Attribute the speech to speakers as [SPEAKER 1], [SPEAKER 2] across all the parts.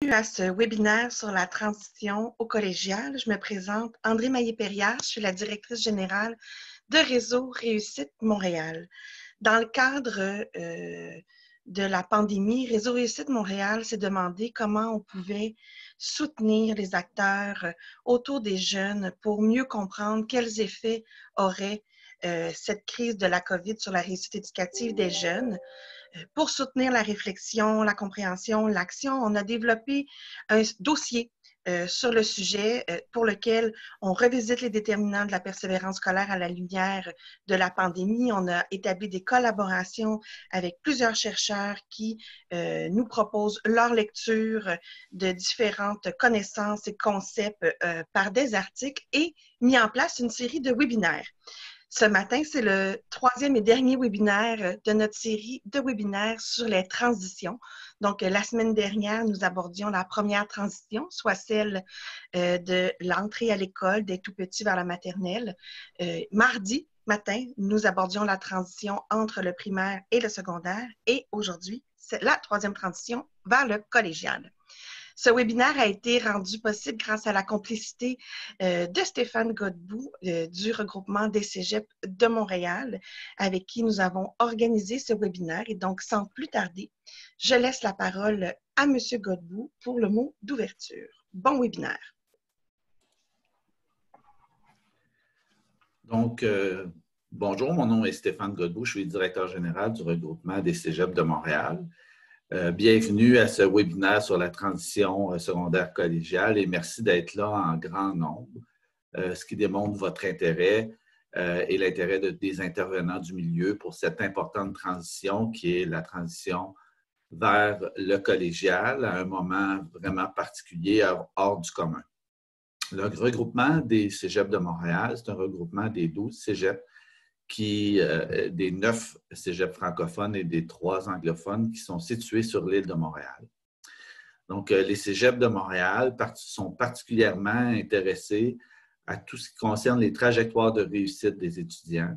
[SPEAKER 1] À ce webinaire sur la transition au collégial. Je me présente André Maillé-Périard, je suis la directrice générale de Réseau Réussite Montréal. Dans le cadre de la pandémie, Réseau Réussite Montréal s'est demandé comment on pouvait soutenir les acteurs autour des jeunes pour mieux comprendre quels effets aurait cette crise de la COVID sur la réussite éducative des jeunes. Pour soutenir la réflexion, la compréhension, l'action, on a développé un dossier sur le sujet pour lequel on revisite les déterminants de la persévérance scolaire à la lumière de la pandémie. On a établi des collaborations avec plusieurs chercheurs qui nous proposent leur lecture de différentes connaissances et concepts par des articles et mis en place une série de webinaires. Ce matin, c'est le troisième et dernier webinaire de notre série de webinaires sur les transitions. Donc, la semaine dernière, nous abordions la première transition, soit celle de l'entrée à l'école des tout-petits vers la maternelle. Mardi matin, nous abordions la transition entre le primaire et le secondaire. Et aujourd'hui, c'est la troisième transition vers le collégial. Ce webinaire a été rendu possible grâce à la complicité de Stéphane Godbout du regroupement des cégeps de Montréal, avec qui nous avons organisé ce webinaire. Et donc, sans plus tarder, je laisse la parole à M. Godbout pour le mot d'ouverture. Bon webinaire.
[SPEAKER 2] Donc, bonjour, mon nom est Stéphane Godbout, je suis directeur général du regroupement des cégeps de Montréal. Bienvenue à ce webinaire sur la transition secondaire collégiale et merci d'être là en grand nombre, ce qui démontre votre intérêt et l'intérêt des intervenants du milieu pour cette importante transition qui est la transition vers le collégial à un moment vraiment particulier hors du commun. Le regroupement des cégeps de Montréal, c'est un regroupement des 12 cégeps des 9 cégeps francophones et des 3 anglophones qui sont situés sur l'île de Montréal. Donc, les cégeps de Montréal sont particulièrement intéressés à tout ce qui concerne les trajectoires de réussite des étudiants.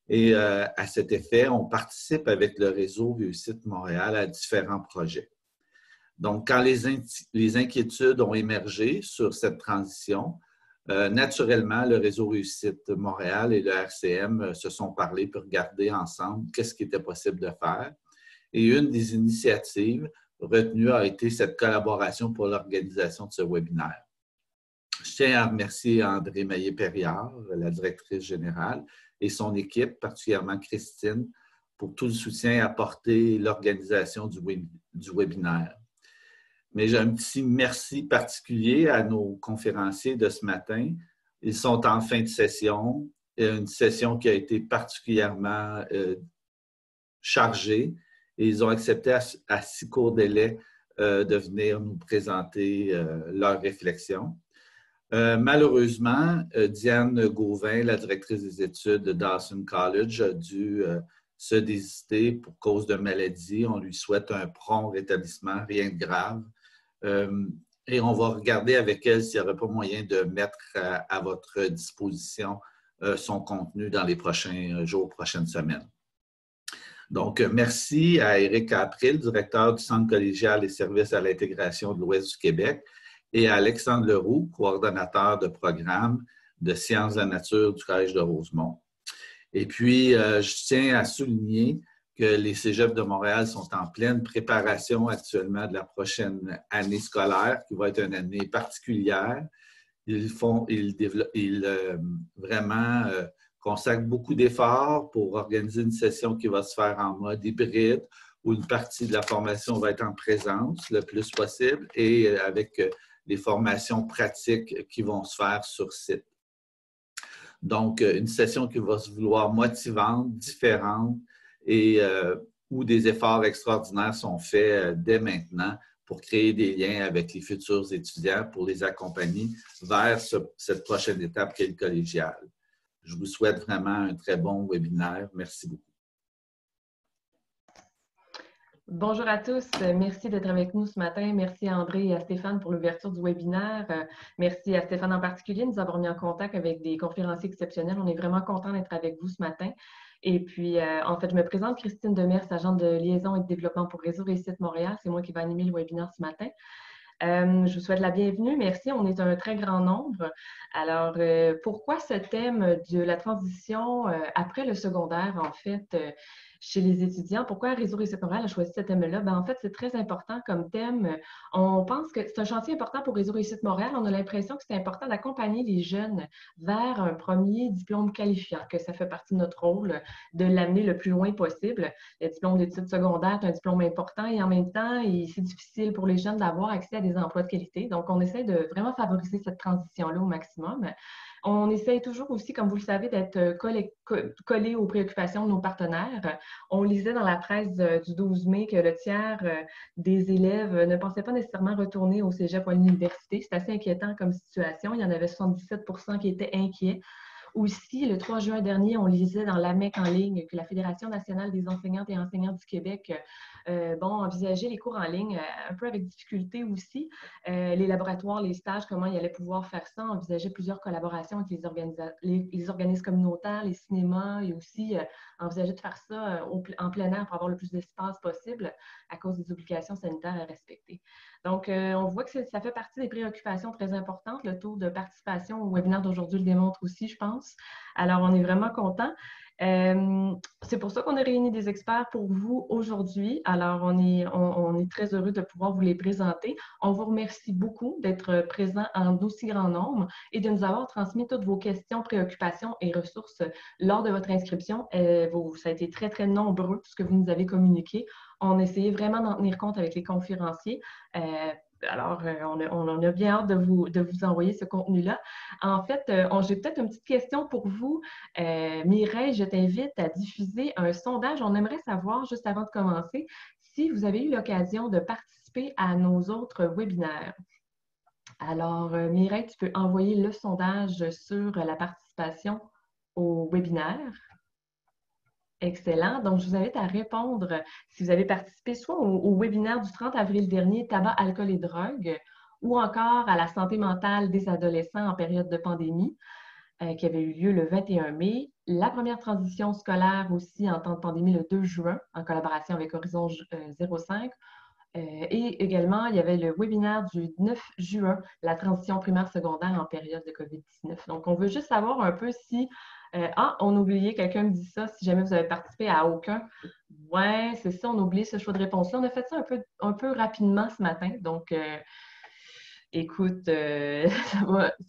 [SPEAKER 2] Et à cet effet, on participe avec le réseau Réussite Montréal à différents projets. Donc, quand les inquiétudes ont émergé sur cette transition, naturellement, le réseau Réussite Montréal et le RCM se sont parlé pour regarder ensemble qu'est-ce qui était possible de faire. Et une des initiatives retenues a été cette collaboration pour l'organisation de ce webinaire. Je tiens à remercier André Maillé-Périard, la directrice générale, et son équipe, particulièrement Christine, pour tout le soutien apporté à l'organisation du webinaire. Mais j'ai un petit merci particulier à nos conférenciers de ce matin. Ils sont en fin de session, une session qui a été particulièrement chargée et ils ont accepté à si court délai de venir nous présenter leurs réflexions. Malheureusement, Diane Gauvin, la directrice des études de Dawson College, a dû se désister pour cause de maladie. On lui souhaite un prompt rétablissement, rien de grave. Et on va regarder avec elle s'il n'y aurait pas moyen de mettre à votre disposition son contenu dans les prochains jours, prochaines semaines. Donc, merci à Éric April, directeur du Centre collégial et services à l'intégration de l'Ouest du Québec, et à Alexandre Leroux, coordonnateur de programme de sciences de la nature du Collège de Rosemont. Et puis, je tiens à souligner que les cégeps de Montréal sont en pleine préparation actuellement de la prochaine année scolaire, qui va être une année particulière. Ils vraiment consacrent beaucoup d'efforts pour organiser une session qui va se faire en mode hybride, où une partie de la formation va être en présence le plus possible et avec les formations pratiques qui vont se faire sur site. Donc, une session qui va se vouloir motivante, différente, et où des efforts extraordinaires sont faits dès maintenant pour créer des liens avec les futurs étudiants pour les accompagner vers cette prochaine étape qu'est le collégial. Je vous souhaite vraiment un très bon webinaire. Merci beaucoup.
[SPEAKER 3] Bonjour à tous. Merci d'être avec nous ce matin. Merci à André et à Stéphane pour l'ouverture du webinaire. Merci à Stéphane en particulier de nous avoir mis en contact avec des conférenciers exceptionnels. On est vraiment content d'être avec vous ce matin. Et puis, en fait, je me présente Christine Demers, agente de liaison et de développement pour Réseau Réussite Montréal. C'est moi qui vais animer le webinaire ce matin. Je vous souhaite la bienvenue. Merci. On est un très grand nombre. Alors, pourquoi ce thème de la transition après le secondaire, en fait, chez les étudiants? Pourquoi Réseau Réussite Montréal a choisi ce thème-là? En fait, c'est très important comme thème. On pense que c'est un chantier important pour Réseau Réussite Montréal. On a l'impression que c'est important d'accompagner les jeunes vers un premier diplôme qualifiant, que ça fait partie de notre rôle de l'amener le plus loin possible. Le diplôme d'études secondaires est un diplôme important et en même temps, c'est difficile pour les jeunes d'avoir accès à des emplois de qualité. Donc, on essaie de vraiment favoriser cette transition-là au maximum. On essaye toujours aussi, comme vous le savez, d'être collé aux préoccupations de nos partenaires. On lisait dans la presse du 12 mai que le tiers des élèves ne pensaient pas nécessairement retourner au cégep ou à l'université. C'est assez inquiétant comme situation. Il y en avait 77 % qui étaient inquiets. Aussi, le 3 juin dernier, on lisait dans l'AMEC en ligne que la Fédération nationale des enseignantes et enseignants du Québec envisageait les cours en ligne un peu avec difficulté aussi. Les laboratoires, les stages, comment ils allaient pouvoir faire ça, envisageait plusieurs collaborations avec les organismes communautaires, les cinémas et aussi envisageait de faire ça en plein air pour avoir le plus d'espace possible à cause des obligations sanitaires à respecter. Donc, on voit que ça fait partie des préoccupations très importantes. Le taux de participation au webinaire d'aujourd'hui le démontre aussi, je pense. Alors, on est vraiment contents. C'est pour ça qu'on a réuni des experts pour vous aujourd'hui. Alors, on est très heureux de pouvoir vous les présenter. On vous remercie beaucoup d'être présents en aussi grand nombre et de nous avoir transmis toutes vos questions, préoccupations et ressources lors de votre inscription. Ça a été très, très nombreux, ce que vous nous avez communiqué. On a essayé vraiment d'en tenir compte avec les conférenciers. On a bien hâte de vous envoyer ce contenu-là. En fait, j'ai peut-être une petite question pour vous. Mireille, je t'invite à diffuser un sondage. On aimerait savoir, juste avant de commencer, si vous avez eu l'occasion de participer à nos autres webinaires. Alors, Mireille, tu peux envoyer le sondage sur la participation au webinaire. Excellent. Donc, je vous invite à répondre si vous avez participé soit au webinaire du 30 avril dernier, tabac, alcool et drogue, ou encore à la santé mentale des adolescents en période de pandémie, qui avait eu lieu le 21 mai. La première transition scolaire aussi en temps de pandémie le 2 juin, en collaboration avec Horizon 05. Et également, il y avait le webinaire du 9 juin, la transition primaire-secondaire en période de COVID-19. Donc, on veut juste savoir un peu si on a oublié, quelqu'un me dit ça, si jamais vous avez participé à aucun. Ouais, c'est ça, on a oublié ce choix de réponse-là. On a fait ça un peu rapidement ce matin. Donc, écoute,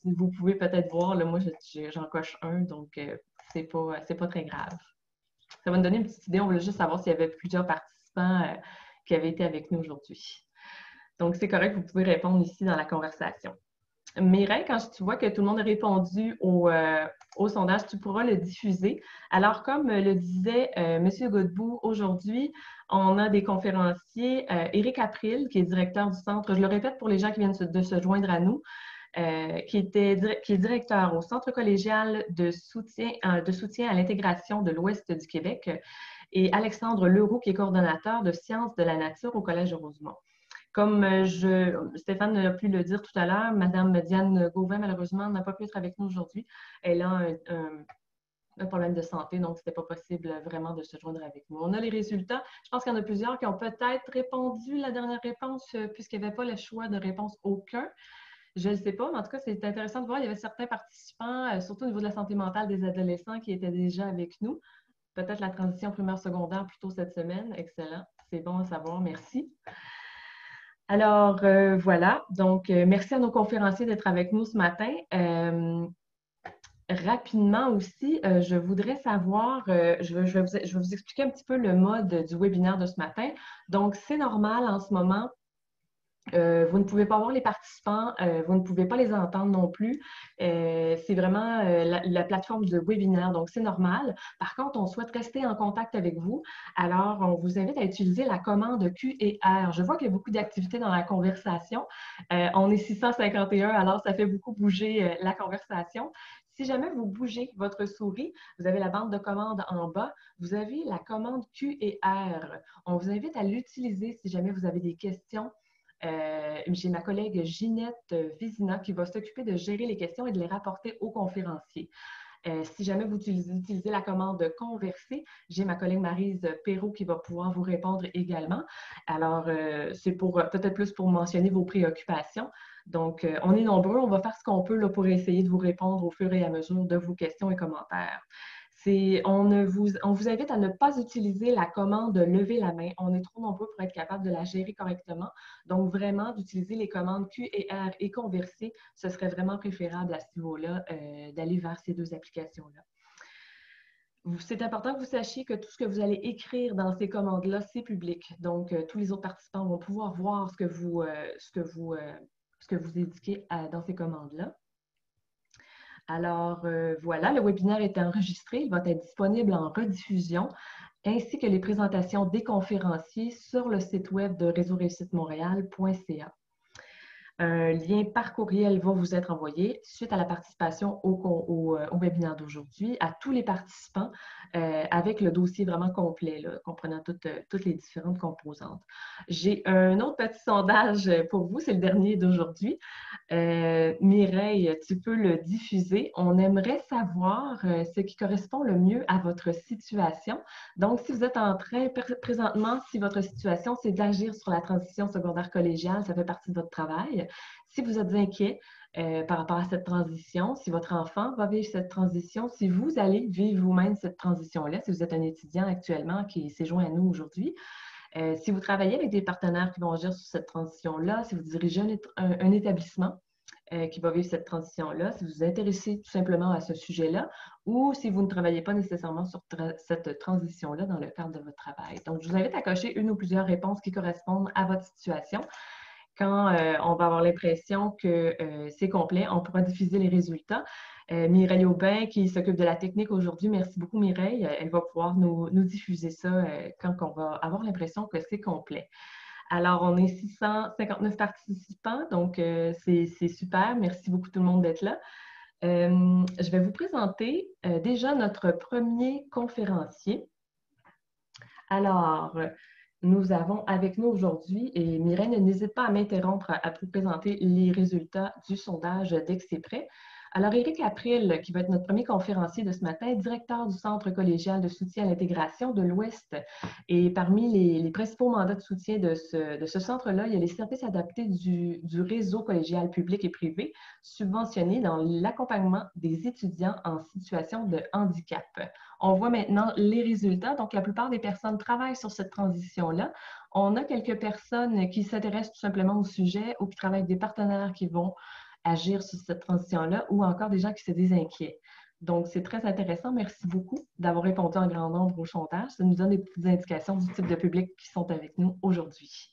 [SPEAKER 3] vous pouvez peut-être voir, là, moi, j'en coche un, donc c'est pas très grave. Ça va nous donner une petite idée. On voulait juste savoir s'il y avait plusieurs participants qui avaient été avec nous aujourd'hui. Donc, c'est correct, vous pouvez répondre ici dans la conversation. Mireille, quand tu vois que tout le monde a répondu au sondage, tu pourras le diffuser. Alors, comme le disait M. Godbout, aujourd'hui, on a des conférenciers. Éric April, qui est directeur du centre, je le répète pour les gens qui viennent de se joindre à nous, qui est directeur au Centre collégial de soutien à l'intégration de l'Ouest du Québec, et Alexandre Leroux, qui est coordonnateur de sciences de la nature au Collège de Rosemont. Comme Stéphane a pu le dire tout à l'heure, Mme Diane Gauvin, malheureusement, n'a pas pu être avec nous aujourd'hui. Elle a un problème de santé, donc ce n'était pas possible vraiment de se joindre avec nous. On a les résultats. Je pense qu'il y en a plusieurs qui ont peut-être répondu la dernière réponse, puisqu'il n'y avait pas le choix de réponse aucun. Je ne sais pas, mais en tout cas, c'est intéressant de voir. Il y avait certains participants, surtout au niveau de la santé mentale des adolescents, qui étaient déjà avec nous. Peut-être la transition primaire-secondaire plus tôt cette semaine. Excellent. C'est bon à savoir. Merci. Alors, voilà. Donc, merci à nos conférenciers d'être avec nous ce matin. Rapidement aussi, je voudrais savoir, je vais vous expliquer un petit peu le mode du webinaire de ce matin. Donc, c'est normal en ce moment. Vous ne pouvez pas voir les participants, vous ne pouvez pas les entendre non plus. C'est vraiment la plateforme de webinaire, donc c'est normal. Par contre, on souhaite rester en contact avec vous. Alors, on vous invite à utiliser la commande Q&R. Je vois qu'il y a beaucoup d'activités dans la conversation. On est 651, alors ça fait beaucoup bouger la conversation. Si jamais vous bougez votre souris, vous avez la bande de commande en bas, vous avez la commande Q&R. On vous invite à l'utiliser si jamais vous avez des questions. J'ai ma collègue Ginette Vizina qui va s'occuper de gérer les questions et de les rapporter aux conférenciers. Si jamais vous utilisez la commande « Converser », j'ai ma collègue Maryse Perrault qui va pouvoir vous répondre également. Alors, c'est peut-être plus pour mentionner vos préoccupations. Donc, on est nombreux, on va faire ce qu'on peut là, pour essayer de vous répondre au fur et à mesure de vos questions et commentaires. On vous invite à ne pas utiliser la commande « lever la main ». On est trop nombreux pour être capable de la gérer correctement. Donc, vraiment, d'utiliser les commandes Q et R et Converser, ce serait vraiment préférable à ce niveau-là, d'aller vers ces deux applications-là. C'est important que vous sachiez que tout ce que vous allez écrire dans ces commandes-là, c'est public. Donc, tous les autres participants vont pouvoir voir ce que vous indiquez dans ces commandes-là. Alors, voilà, le webinaire est enregistré. Il va être disponible en rediffusion, ainsi que les présentations des conférenciers sur le site web de réseau-réussite-montréal.ca. Un lien par courriel va vous être envoyé suite à la participation au webinaire d'aujourd'hui à tous les participants avec le dossier vraiment complet, là, comprenant toutes les différentes composantes. J'ai un autre petit sondage pour vous, c'est le dernier d'aujourd'hui. Mireille, tu peux le diffuser. On aimerait savoir ce qui correspond le mieux à votre situation. Donc, si vous êtes en train, présentement, si votre situation, c'est d'agir sur la transition secondaire collégiale, ça fait partie de votre travail. Si vous êtes inquiet par rapport à cette transition, si votre enfant va vivre cette transition, si vous allez vivre vous-même cette transition-là, si vous êtes un étudiant actuellement qui s'est joint à nous aujourd'hui, si vous travaillez avec des partenaires qui vont agir sur cette transition-là, si vous dirigez un établissement qui va vivre cette transition-là, si vous vous intéressez tout simplement à ce sujet-là, ou si vous ne travaillez pas nécessairement sur cette transition-là dans le cadre de votre travail. Donc, je vous invite à cocher une ou plusieurs réponses qui correspondent à votre situation. Quand on va avoir l'impression que c'est complet, on pourra diffuser les résultats. Mireille Aubin, qui s'occupe de la technique aujourd'hui, merci beaucoup Mireille. Elle va pouvoir nous diffuser ça quand on va avoir l'impression que c'est complet. Alors, on est 659 participants, donc c'est super. Merci beaucoup tout le monde d'être là. Je vais vous présenter déjà notre premier conférencier. Alors, nous avons avec nous aujourd'hui, et Mireille n'hésite pas à m'interrompre à vous présenter les résultats du sondage dès que c'est prêt. Alors, Éric April, qui va être notre premier conférencier de ce matin, directeur du Centre collégial de soutien à l'intégration de l'Ouest. Et parmi les principaux mandats de soutien de ce centre-là, il y a les services adaptés du réseau collégial public et privé subventionnés dans l'accompagnement des étudiants en situation de handicap. On voit maintenant les résultats. Donc, la plupart des personnes travaillent sur cette transition-là. On a quelques personnes qui s'intéressent tout simplement au sujet ou qui travaillent avec des partenaires qui vont agir sur cette transition-là ou encore des gens qui se désinquiètent. Donc, c'est très intéressant. Merci beaucoup d'avoir répondu en grand nombre au sondage. Ça nous donne des petites indications du type de public qui sont avec nous aujourd'hui.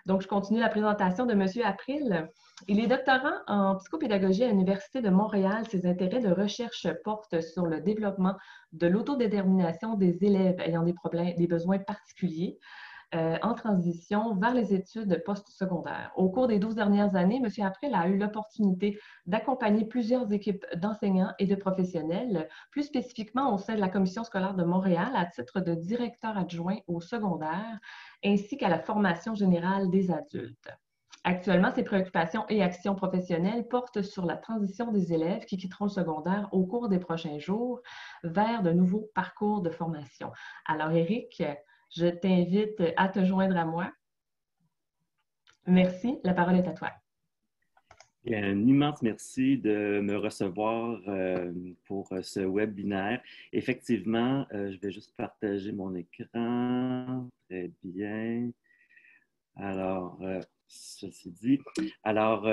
[SPEAKER 3] Donc, je continue la présentation de M. April. Il est doctorant en psychopédagogie à l'Université de Montréal. Ses intérêts de recherche portent sur le développement de l'autodétermination des élèves ayant des besoins particuliers en transition vers les études postsecondaires. Au cours des 12 dernières années, M. April a eu l'opportunité d'accompagner plusieurs équipes d'enseignants et de professionnels, plus spécifiquement au sein de la Commission scolaire de Montréal à titre de directeur adjoint au secondaire, ainsi qu'à la formation générale des adultes. Actuellement, ses préoccupations et actions professionnelles portent sur la transition des élèves qui quitteront le secondaire au cours des prochains jours vers de nouveaux parcours de formation. Alors, Éric, je t'invite à te joindre à moi. Merci. La parole est à toi.
[SPEAKER 4] Un immense merci de me recevoir pour ce webinaire. Effectivement, je vais juste partager mon écran. Très bien. Alors, ceci dit. Alors,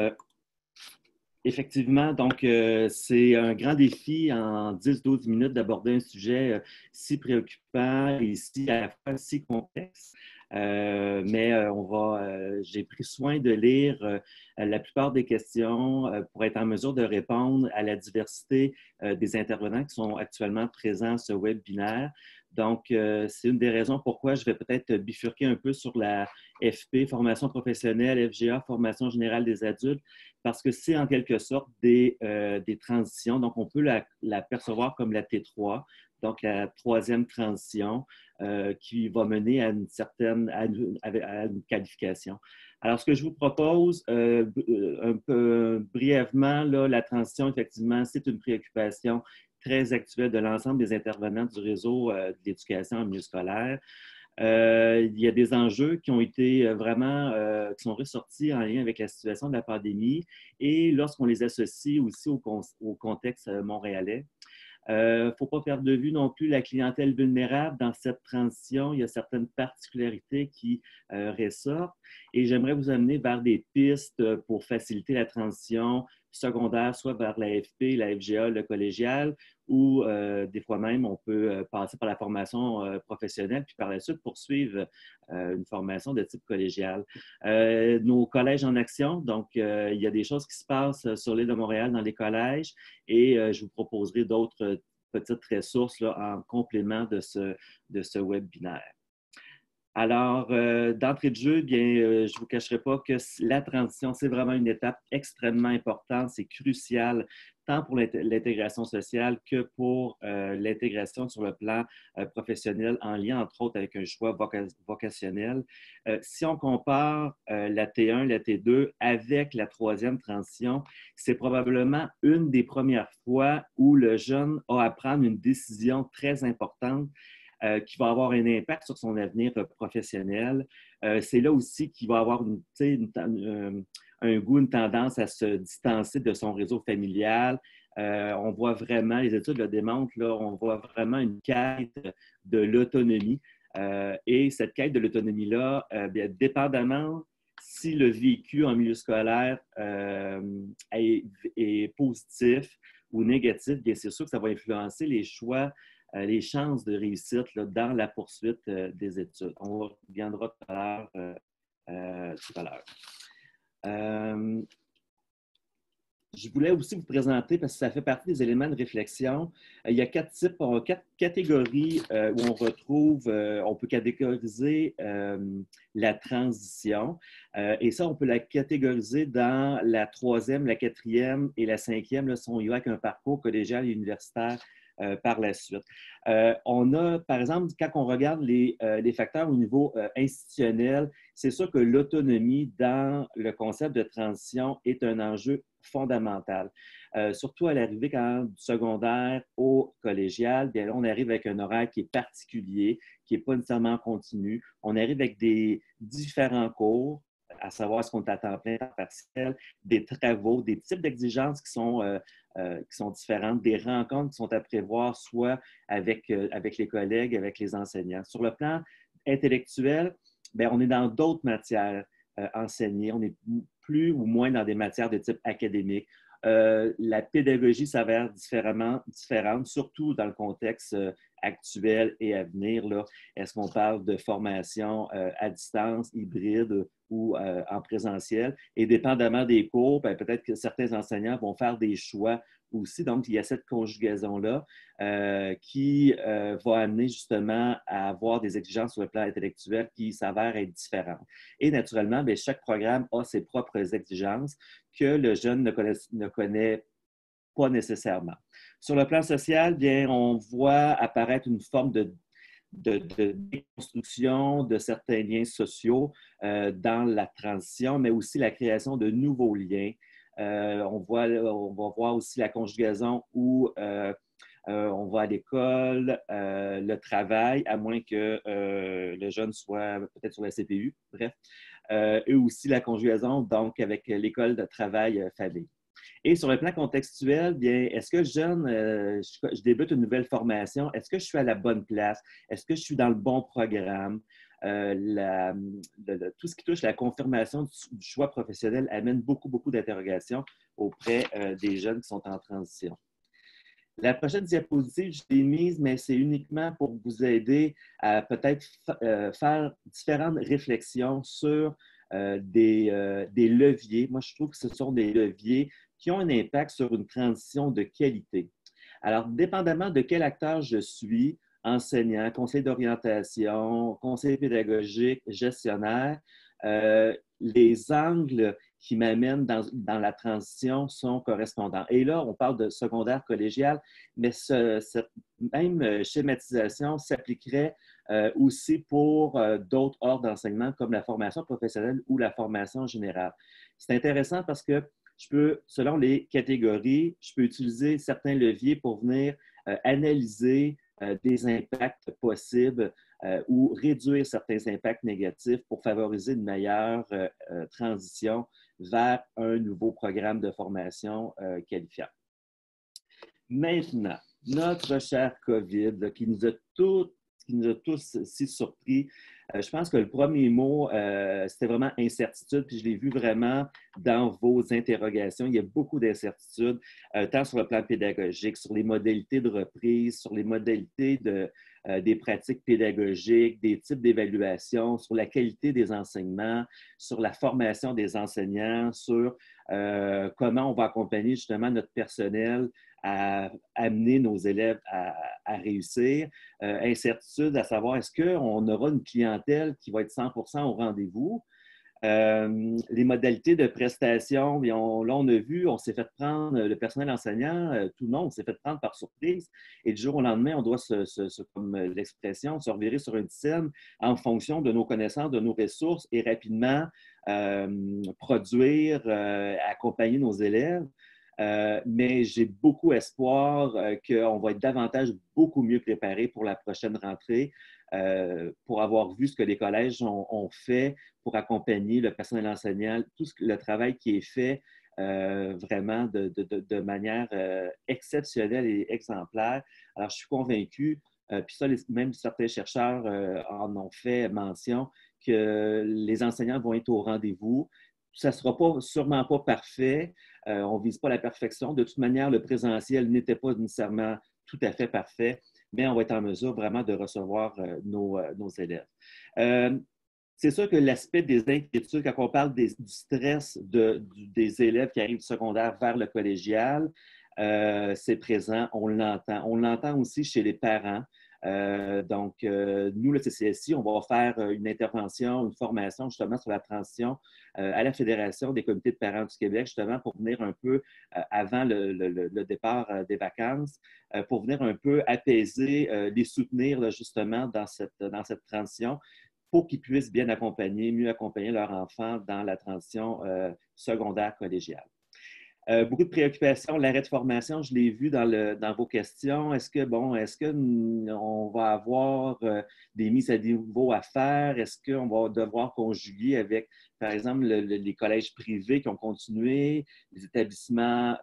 [SPEAKER 4] effectivement, donc, c'est un grand défi en 10-12 minutes d'aborder un sujet si préoccupant et à la fois si complexe. Mais j'ai pris soin de lire la plupart des questions pour être en mesure de répondre à la diversité des intervenants qui sont actuellement présents à ce webinaire. Donc, c'est une des raisons pourquoi je vais peut-être bifurquer un peu sur la FP, formation professionnelle, FGA, formation générale des adultes, parce que c'est en quelque sorte des transitions. Donc, on peut la percevoir comme la T3, donc la troisième transition qui va mener à une qualification. Alors, ce que je vous propose, un peu brièvement, là, la transition, effectivement, c'est une préoccupation très actuelle de l'ensemble des intervenants du réseau de l'éducation en milieu scolaire. Il y a des enjeux qui ont été vraiment, qui sont ressortis en lien avec la situation de la pandémie et lorsqu'on les associe aussi au contexte montréalais. Il ne faut pas perdre de vue non plus la clientèle vulnérable dans cette transition. Il y a certaines particularités qui ressortent et j'aimerais vous amener vers des pistes pour faciliter la transition secondaire, soit vers l'AFP, la FGA, le collégial, ou des fois même, on peut passer par la formation professionnelle, puis par la suite poursuivre une formation de type collégial. Nos collèges en action, donc il y a des choses qui se passent sur l'île de Montréal dans les collèges et je vous proposerai d'autres petites ressources là, en complément de ce webinaire. Alors, d'entrée de jeu, bien, je ne vous cacherai pas que la transition, c'est vraiment une étape extrêmement importante, c'est crucial, tant pour l'intégration sociale que pour l'intégration sur le plan professionnel, en lien, entre autres, avec un choix vocationnel. Si on compare la T1, la T2 avec la troisième transition, c'est probablement une des premières fois où le jeune a à prendre une décision très importante qui va avoir un impact sur son avenir professionnel. C'est là aussi qu'il va avoir un goût, une tendance à se distancer de son réseau familial. On voit vraiment, les études le démontrent, là, on voit vraiment une quête de l'autonomie. Et cette quête de l'autonomie-là, bien, dépendamment si le vécu en milieu scolaire est positif ou négatif, bien, c'est sûr que ça va influencer les choix, les chances de réussite là, dans la poursuite des études. On reviendra tout à l'heure. Je voulais aussi vous présenter, parce que ça fait partie des éléments de réflexion, il y a quatre catégories où on retrouve, on peut catégoriser la transition. Et ça, on peut la catégoriser dans la troisième, la quatrième et la cinquième. Là, si on y va avec un parcours collégial et universitaire par la suite. On a, par exemple, quand on regarde les facteurs au niveau institutionnel, c'est sûr que l'autonomie dans le concept de transition est un enjeu fondamental. Surtout à l'arrivée du secondaire au collégial, bien là, on arrive avec un horaire qui est particulier, qui n'est pas nécessairement continu. On arrive avec des différents cours, à savoir est-ce qu'on est à temps plein, temps partiel, des travaux, des types d'exigences qui sont différentes, des rencontres qui sont à prévoir, soit avec les collègues, avec les enseignants. Sur le plan intellectuel, bien, on est dans d'autres matières enseignées. On est plus ou moins dans des matières de type académique. La pédagogie s'avère différente, surtout dans le contexte actuel et à venir. Est-ce qu'on parle de formation à distance, hybride ou en présentiel? Et dépendamment des cours, ben, peut-être que certains enseignants vont faire des choix aussi. Donc, il y a cette conjugaison-là qui va amener justement à avoir des exigences sur le plan intellectuel qui s'avèrent être différentes. Et naturellement, bien, chaque programme a ses propres exigences que le jeune ne connaît pas nécessairement. Sur le plan social, bien, on voit apparaître une forme de déconstruction de certains liens sociaux dans la transition, mais aussi la création de nouveaux liens. On va voir aussi la conjugaison où on va à l'école, le travail, à moins que le jeune soit peut-être sur la CPU, bref, et aussi la conjugaison donc avec l'école de travail famille. Et sur le plan contextuel, bien, est-ce que le jeune, je débute une nouvelle formation, est-ce que je suis à la bonne place? Est-ce que je suis dans le bon programme? Tout ce qui touche la confirmation du choix professionnel amène beaucoup d'interrogations auprès des jeunes qui sont en transition. La prochaine diapositive, je l'ai mise, mais c'est uniquement pour vous aider à peut-être faire différentes réflexions sur des leviers. Moi, je trouve que ce sont des leviers qui ont un impact sur une transition de qualité. Alors, dépendamment de quel acteur je suis, enseignant, conseiller d'orientation, conseiller pédagogique, gestionnaire, les angles qui m'amènent dans la transition sont correspondants. Et là, on parle de secondaire collégial, mais cette même schématisation s'appliquerait aussi pour d'autres ordres d'enseignement comme la formation professionnelle ou la formation générale. C'est intéressant parce que selon les catégories, je peux utiliser certains leviers pour venir analyser des impacts possibles ou réduire certains impacts négatifs pour favoriser une meilleure transition vers un nouveau programme de formation qualifiant. Maintenant, notre cher COVID, là, qui nous a tous si surpris, je pense que le premier mot, c'était vraiment incertitude, puis je l'ai vu vraiment dans vos interrogations. Il y a beaucoup d'incertitudes, tant sur le plan pédagogique, sur les modalités de reprise, sur les modalités des pratiques pédagogiques, des types d'évaluation, sur la qualité des enseignements, sur la formation des enseignants, sur comment on va accompagner justement notre personnel à amener nos élèves à réussir. Incertitude à savoir, est-ce qu'on aura une clientèle qui va être 100% au rendez-vous? Les modalités de prestation, là, on a vu, on s'est fait prendre, le personnel enseignant, tout le monde, on s'est fait prendre par surprise. Et du jour au lendemain, on doit, comme l'expression, se revirer sur une scène en fonction de nos connaissances, de nos ressources et rapidement produire, accompagner nos élèves. Mais j'ai beaucoup espoir qu'on va être davantage beaucoup mieux préparés pour la prochaine rentrée, pour avoir vu ce que les collèges ont fait pour accompagner le personnel enseignant, tout le travail qui est fait vraiment de manière exceptionnelle et exemplaire. Alors, je suis convaincu, puis ça, même certains chercheurs en ont fait mention, que les enseignants vont être au rendez-vous. Ça ne sera sûrement pas parfait. On ne vise pas la perfection. De toute manière, le présentiel n'était pas nécessairement tout à fait parfait, mais on va être en mesure vraiment de recevoir nos élèves. C'est sûr que l'aspect des inquiétudes, quand on parle du stress des élèves qui arrivent du secondaire vers le collégial, c'est présent, on l'entend. On l'entend aussi chez les parents. Donc, nous, le CCSI, on va faire une intervention, une formation justement sur la transition à la Fédération des comités de parents du Québec, justement pour venir un peu avant le départ des vacances, pour venir un peu apaiser, les soutenir là, justement dans cette transition pour qu'ils puissent bien accompagner, mieux accompagner leurs enfants dans la transition secondaire collégiale. Beaucoup de préoccupations. L'arrêt de formation, je l'ai vu dans vos questions. Est-ce qu'on va avoir des mises à niveau à faire? Est-ce qu'on va devoir conjuguer avec, par exemple, les collèges privés qui ont continué, les établissements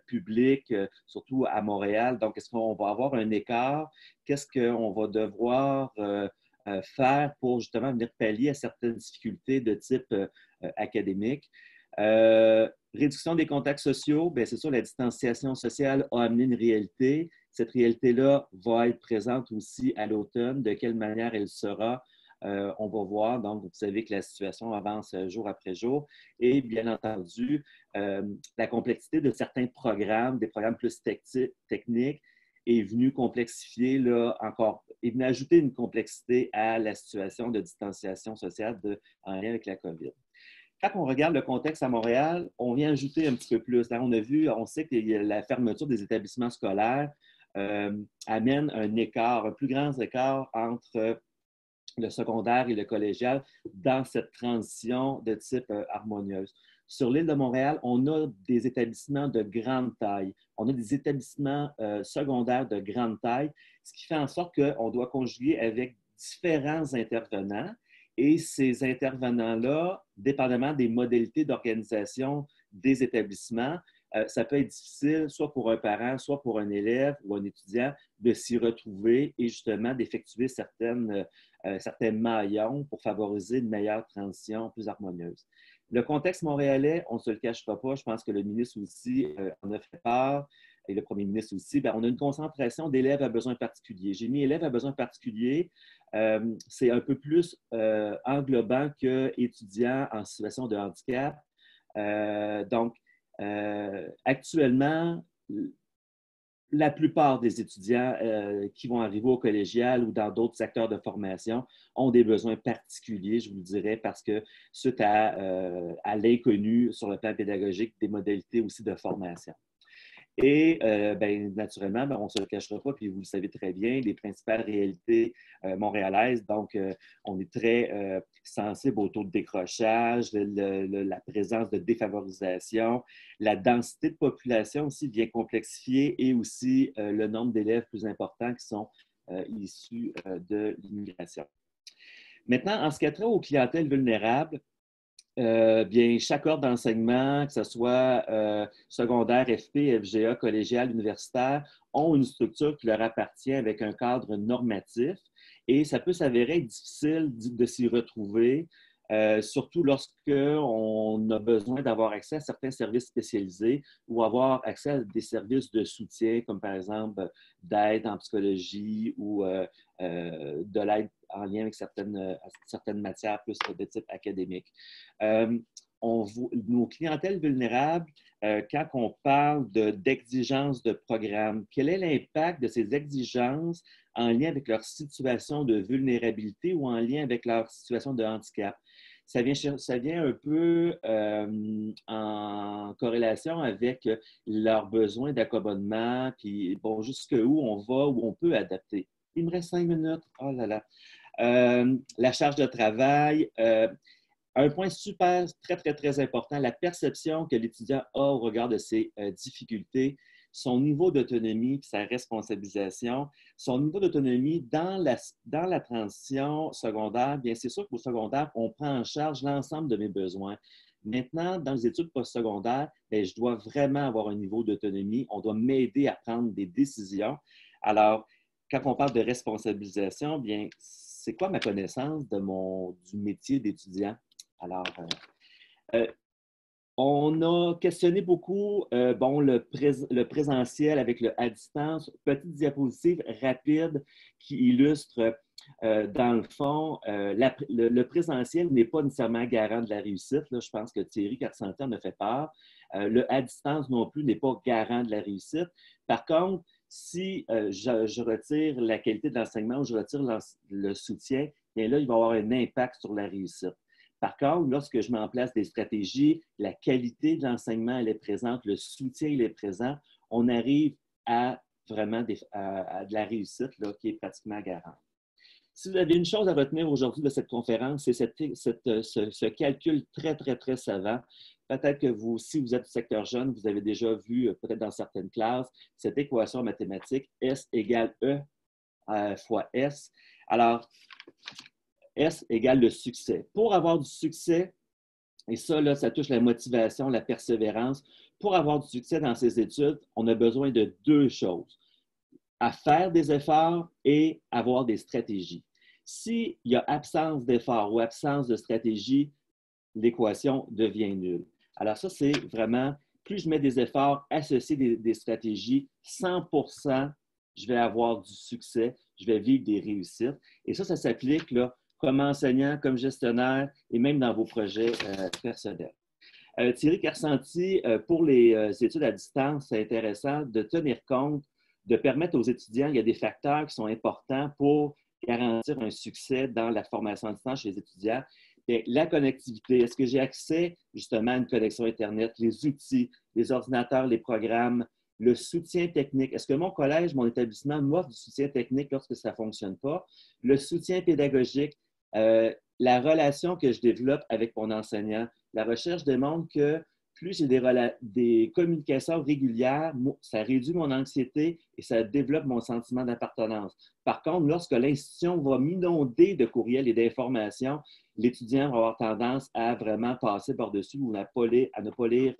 [SPEAKER 4] publics, surtout à Montréal? Donc, est-ce qu'on va avoir un écart? Qu'est-ce qu'on va devoir faire pour justement venir pallier à certaines difficultés de type académique? Réduction des contacts sociaux, bien, c'est sûr, la distanciation sociale a amené une réalité. Cette réalité-là va être présente aussi à l'automne. De quelle manière elle sera, on va voir. Donc, vous savez que la situation avance jour après jour. Et bien entendu, la complexité de certains programmes, des programmes plus techniques, est venue complexifier là, encore, est venue ajouter une complexité à la situation de distanciation sociale en lien avec la COVID. Quand on regarde le contexte à Montréal, on vient ajouter un petit peu plus. Là, on sait que la fermeture des établissements scolaires amène un plus grand écart entre le secondaire et le collégial dans cette transition de type harmonieuse. Sur l'île de Montréal, on a des établissements de grande taille. On a des établissements secondaires de grande taille, ce qui fait en sorte qu'on doit conjuguer avec différents intervenants. Et ces intervenants-là, dépendamment des modalités d'organisation des établissements, ça peut être difficile, soit pour un parent, soit pour un élève ou un étudiant, de s'y retrouver et justement d'effectuer certains maillons pour favoriser une meilleure transition plus harmonieuse. Le contexte montréalais, on ne se le cachera pas, je pense que le ministre aussi en a fait part, et le premier ministre aussi, bien, on a une concentration d'élèves à besoins particuliers. J'ai mis élèves à besoins particuliers, c'est un peu plus englobant qu'étudiants en situation de handicap. Donc, actuellement, la plupart des étudiants qui vont arriver au collégial ou dans d'autres secteurs de formation ont des besoins particuliers, je vous le dirais, parce que suite à l'inconnu sur le plan pédagogique des modalités aussi de formation. Et naturellement, on ne se le cachera pas, puis vous le savez très bien, les principales réalités montréalaises. Donc, on est très sensible au taux de décrochage, la présence de défavorisation, la densité de population aussi vient complexifier et aussi le nombre d'élèves plus importants qui sont issus de l'immigration. Maintenant, en ce qui a trait aux clientèles vulnérables, bien, chaque ordre d'enseignement, que ce soit secondaire, FP, FGA, collégial, universitaire, ont une structure qui leur appartient avec un cadre normatif et ça peut s'avérer difficile de s'y retrouver, surtout lorsqu'on a besoin d'avoir accès à certains services spécialisés ou avoir accès à des services de soutien, comme par exemple d'aide en psychologie ou de l'aide en lien avec certaines matières plus de type académique. Nos clientèles vulnérables, quand on parle d'exigences de programme, quel est l'impact de ces exigences en lien avec leur situation de vulnérabilité ou en lien avec leur situation de handicap? Ça vient un peu en corrélation avec leurs besoins d'accommodement, puis bon, jusqu'où on va, où on peut adapter. Il me reste 5 minutes. Oh là là. La charge de travail. Un point très important, la perception que l'étudiant a au regard de ses difficultés, son niveau d'autonomie et sa responsabilisation. Son niveau d'autonomie dans la transition secondaire, bien, c'est sûr qu'au secondaire, on prend en charge l'ensemble de mes besoins. Maintenant, dans les études postsecondaires, bien, je dois vraiment avoir un niveau d'autonomie. On doit m'aider à prendre des décisions. Alors, quand on parle de responsabilisation, bien, c'est quoi ma connaissance du métier d'étudiant? Alors, on a questionné beaucoup le présentiel avec le à distance. Petite diapositive rapide qui illustre, dans le fond, le présentiel n'est pas nécessairement garant de la réussite. Là, je pense que Thierry Carcenti en a fait part. Le à distance non plus n'est pas garant de la réussite. Par contre, si je retire la qualité de l'enseignement ou je retire le soutien, bien là, il va y avoir un impact sur la réussite. Par contre, lorsque je mets en place des stratégies, la qualité de l'enseignement, elle est présente, le soutien, il est présent, on arrive à vraiment à de la réussite là, qui est pratiquement garante. Si vous avez une chose à retenir aujourd'hui de cette conférence, c'est ce calcul très savant. Peut-être que vous, si vous êtes du secteur jeune, vous avez déjà vu, peut-être dans certaines classes, cette équation mathématique S égale E fois S. Alors, S égale le succès. Pour avoir du succès, et ça, là, ça touche la motivation, la persévérance, pour avoir du succès dans ces études, on a besoin de 2 choses. À faire des efforts et avoir des stratégies. S'il y a absence d'efforts ou absence de stratégie, l'équation devient nulle. Alors ça, c'est vraiment, plus je mets des efforts associés des stratégies, 100%, je vais avoir du succès, je vais vivre des réussites. Et ça s'applique là, comme enseignant, comme gestionnaire et même dans vos projets personnels. Thierry Carcenti, pour les études à distance, c'est intéressant de tenir compte, de permettre aux étudiants, il y a des facteurs qui sont importants pour garantir un succès dans la formation à distance chez les étudiants. Bien, la connectivité, est-ce que j'ai accès justement à une connexion Internet, les outils, les ordinateurs, les programmes, le soutien technique. Est-ce que mon collège, mon établissement m'offre du soutien technique lorsque ça ne fonctionne pas? Le soutien pédagogique, la relation que je développe avec mon enseignant. La recherche démontre que plus j'ai des communications régulières, ça réduit mon anxiété et ça développe mon sentiment d'appartenance. Par contre, lorsque l'institution va m'inonder de courriels et d'informations, l'étudiant va avoir tendance à vraiment passer par-dessus ou à ne pas lire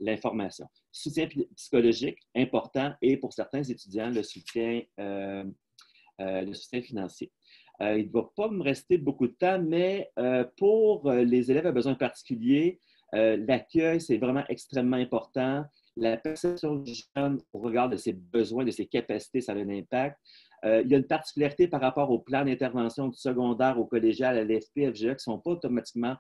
[SPEAKER 4] l'information. Soutien psychologique, important, et pour certains étudiants, le soutien financier. Il ne va pas me rester beaucoup de temps, mais pour les élèves à besoins particuliers, l'accueil, c'est vraiment extrêmement important. La perception du jeune au regard de ses besoins, de ses capacités, ça a un impact. Il y a une particularité par rapport au plan d'intervention du secondaire, au collégial, à l'FP, FGA, qui ne sont pas automatiquement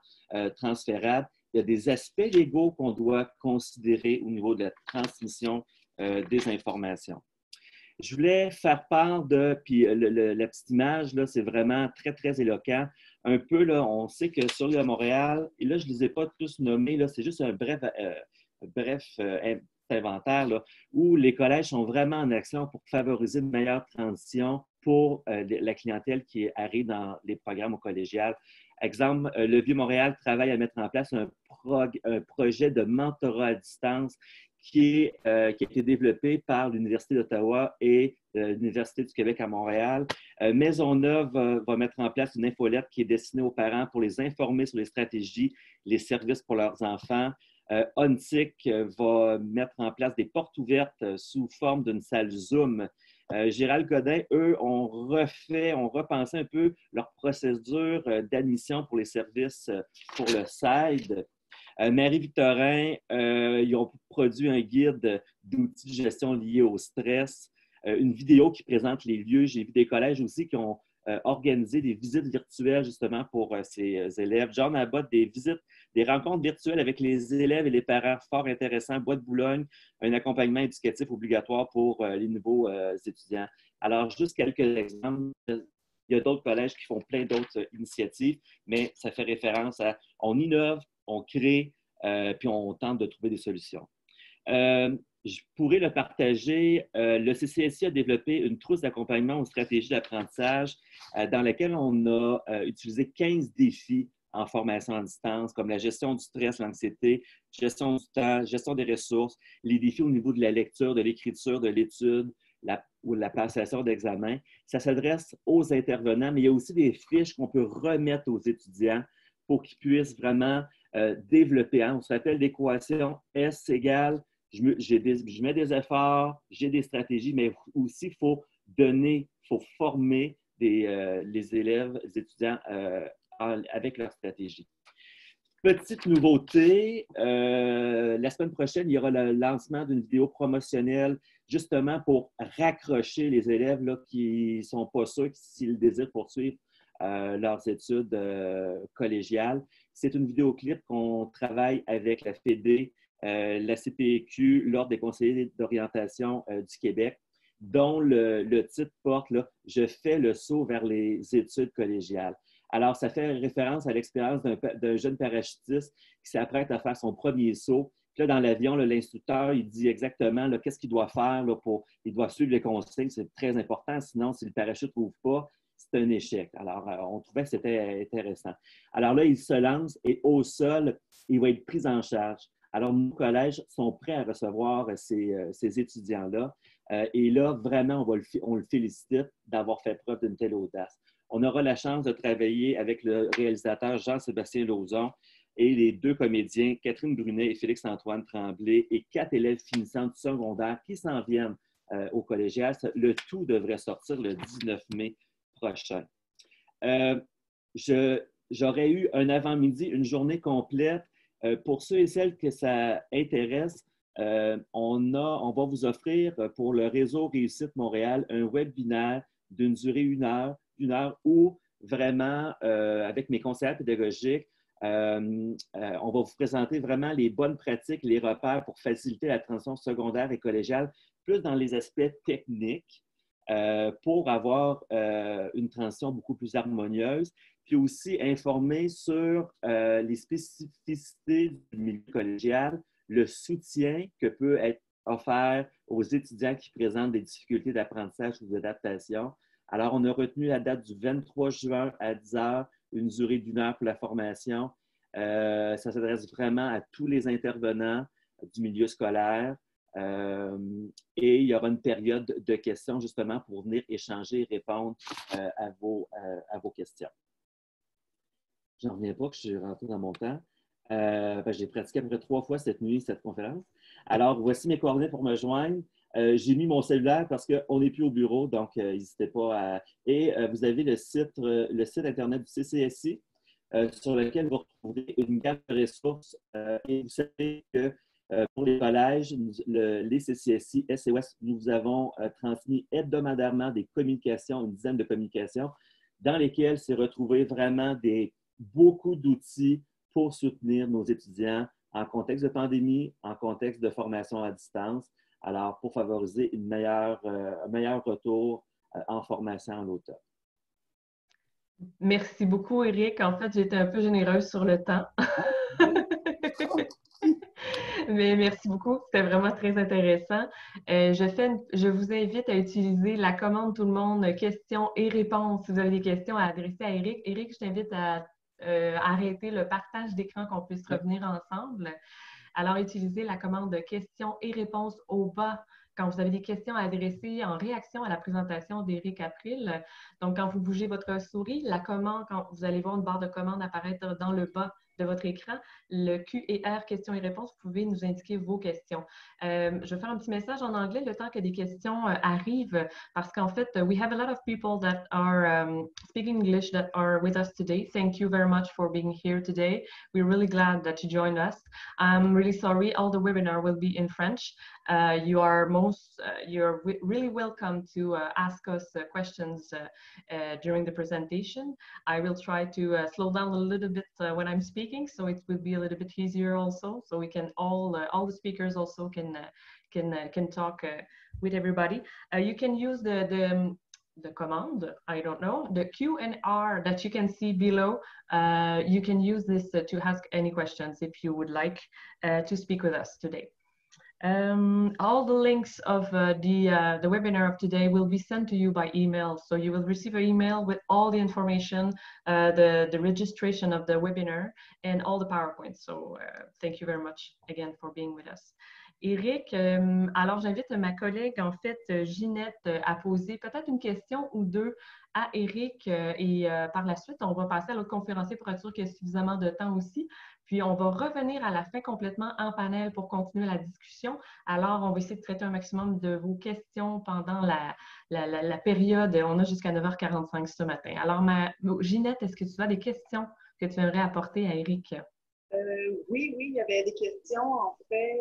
[SPEAKER 4] transférables. Il y a des aspects légaux qu'on doit considérer au niveau de la transmission des informations. Je voulais faire part puis la petite image, là, c'est vraiment très éloquent. Un peu, là, on sait que sur l'île de Montréal, et là, je ne les ai pas tous nommés, là, c'est juste un bref inventaire, là, où les collèges sont vraiment en action pour favoriser une meilleure transition pour la clientèle qui arrive dans les programmes au collégial. Exemple, le Vieux-Montréal travaille à mettre en place un projet de mentorat à distance qui a été développé par l'Université d'Ottawa et l'Université du Québec à Maisonneuve. Maisonneuve va mettre en place une infolette qui est destinée aux parents pour les informer sur les stratégies, les services pour leurs enfants. Ontic va mettre en place des portes ouvertes sous forme d'une salle Zoom. Gérald Godin, eux, ont repensé un peu leur procédure d'admission pour les services pour le SAID. Marie-Victorin, ils ont produit un guide d'outils de gestion liés au stress, une vidéo qui présente les lieux. J'ai vu des collèges aussi qui ont organisé des visites virtuelles justement pour ces élèves. John Abbott, des rencontres virtuelles avec les élèves et les parents, fort intéressant. Bois de Boulogne, un accompagnement éducatif obligatoire pour les nouveaux étudiants. Alors, juste quelques exemples. Il y a d'autres collèges qui font plein d'autres initiatives, mais ça fait référence à on innove, on crée, puis on tente de trouver des solutions. Je pourrais le partager. Le CCSI a développé une trousse d'accompagnement aux stratégies d'apprentissage dans laquelle on a utilisé 15 défis en formation à distance, comme la gestion du stress, l'anxiété, gestion du temps, gestion des ressources, les défis au niveau de la lecture, de l'écriture, de l'étude ou la passation d'examen. Ça s'adresse aux intervenants, mais il y a aussi des fiches qu'on peut remettre aux étudiants pour qu'ils puissent vraiment développer. On se rappelle l'équation S égale je mets des efforts, j'ai des stratégies, mais aussi il faut former les élèves, les étudiants avec leurs stratégies. Petite nouveauté, la semaine prochaine, il y aura le lancement d'une vidéo promotionnelle justement pour raccrocher les élèves là, qui ne sont pas sûrs s'ils désirent poursuivre leurs études collégiales. C'est une vidéoclip qu'on travaille avec la FEDE, la CPQ, l'Ordre des conseillers d'orientation du Québec, dont le titre porte là, « Je fais le saut vers les études collégiales ». Alors, ça fait référence à l'expérience d'un jeune parachutiste qui s'apprête à faire son premier saut. Puis là, dans l'avion, l'instructeur, il dit exactement qu'est-ce qu'il doit faire. Il doit suivre les consignes, c'est très important. Sinon, si le parachute ne ouvre pas, c'est un échec. Alors, on trouvait que c'était intéressant. Alors là, il se lance et au sol, il va être pris en charge. Alors, nos collèges sont prêts à recevoir ces étudiants-là. Et là, vraiment, on le félicite d'avoir fait preuve d'une telle audace. On aura la chance de travailler avec le réalisateur Jean-Sébastien Lauzon et les deux comédiens, Catherine Brunet et Félix-Antoine Tremblay, et 4 élèves finissants du secondaire qui s'en viennent au collégial. Le tout devrait sortir le 19 mai prochain. J'aurais eu un avant-midi, une journée complète. Pour ceux et celles que ça intéresse, on va vous offrir pour le réseau Réussite Montréal un webinaire d'une durée d'une heure où vraiment, avec mes conseillers pédagogiques, on va vous présenter vraiment les bonnes pratiques, les repères pour faciliter la transition secondaire et collégiale, plus dans les aspects techniques, pour avoir une transition beaucoup plus harmonieuse, puis aussi informer sur les spécificités du milieu collégial, le soutien que peut être offert aux étudiants qui présentent des difficultés d'apprentissage ou d'adaptation. Alors, on a retenu la date du 23 juin à 10 h, une durée d'1 heure pour la formation. Ça s'adresse vraiment à tous les intervenants du milieu scolaire. Et il y aura une période de questions justement pour venir échanger et répondre à vos questions. Je n'en reviens pas que je suis rentré dans mon temps. J'ai pratiqué à peu près 3 fois cette nuit, cette conférence. Alors, voici mes coordonnées pour me joindre. J'ai mis mon cellulaire parce qu'on n'est plus au bureau, donc n'hésitez pas à... Et vous avez le site Internet du CCSI sur lequel vous retrouverez une gamme de ressources. Et vous savez que pour les collèges, les CCSI, SES, nous avons transmis hebdomadairement des communications, une dizaine de communications, dans lesquelles s'est retrouvé vraiment beaucoup d'outils pour soutenir nos étudiants en contexte de pandémie, en contexte de formation à distance, alors pour favoriser un meilleur retour en formation en automne.
[SPEAKER 3] Merci beaucoup, Éric. En fait, j'ai été un peu généreuse sur le temps. Mais merci beaucoup, c'était vraiment très intéressant. Je vous invite à utiliser la commande tout le monde, questions et réponses. Si vous avez des questions à adresser à Éric. Éric, je t'invite à arrêter le partage d'écran qu'on puisse revenir ensemble. Alors, utilisez la commande de questions et réponses au bas quand vous avez des questions à adresser en réaction à la présentation d'Éric April. Donc, quand vous bougez votre souris, la commande, quand vous allez voir une barre de commande apparaître dans le bas de votre écran, le Q et R, questions et réponses, vous pouvez nous indiquer vos questions. Je vais faire un petit message en anglais le temps que des questions arrivent, parce qu'en fait, we have a lot of people that are speaking English that are with us today. Thank you very much for being here today. We're really glad that you joined us. I'm really sorry, all the webinar will be in French. You're really welcome to ask us questions during the presentation. I will try to slow down a little bit when I'm speaking, so it will be a little bit easier also. So we can all the speakers also can talk with everybody. You can use the command, I don't know, the Q and R that you can see below. You can use this to ask any questions if you would like to speak with us today. All the links of the webinar of today will be sent to you by email. So you will receive an email with all the information, the registration of the webinar and all the PowerPoints. So thank you very much again for being with us. Éric, alors j'invite ma collègue, en fait, Ginette, à poser peut-être une question ou deux à Éric et par la suite, on va passer à l'autre conférencier pour être sûr qu'il y a suffisamment de temps aussi. Puis, on va revenir à la fin complètement en panel pour continuer la discussion. Alors, on va essayer de traiter un maximum de vos questions pendant la période. On a jusqu'à 9h45 ce matin. Alors, Ginette, est-ce que tu as des questions que tu aimerais apporter à Éric?
[SPEAKER 5] Oui, il y avait des questions, en fait,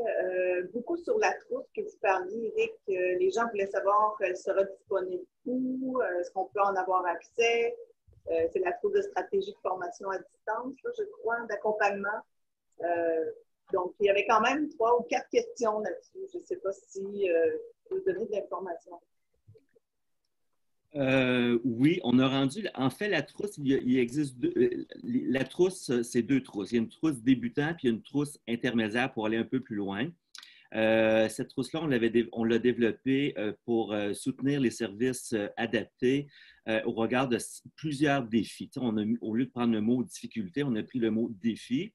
[SPEAKER 5] beaucoup sur la trousse que vous parliez, Éric. Les gens voulaient savoir elle sera disponible où, est-ce qu'on peut en avoir accès? C'est la trousse de stratégie de formation à distance, là, je crois, d'accompagnement. Donc, il y avait quand même 3 ou 4 questions là-dessus. Je ne sais pas si vous donner de l'information.
[SPEAKER 4] Oui, on a rendu. En fait, la trousse, il existe la trousse, c'est 2 trousses. Il y a une trousse débutant puis une trousse intermédiaire pour aller un peu plus loin. Cette trousse-là, on l'a développée pour soutenir les services adaptés au regard de plusieurs défis. Au lieu de prendre le mot difficulté, on a pris le mot défi.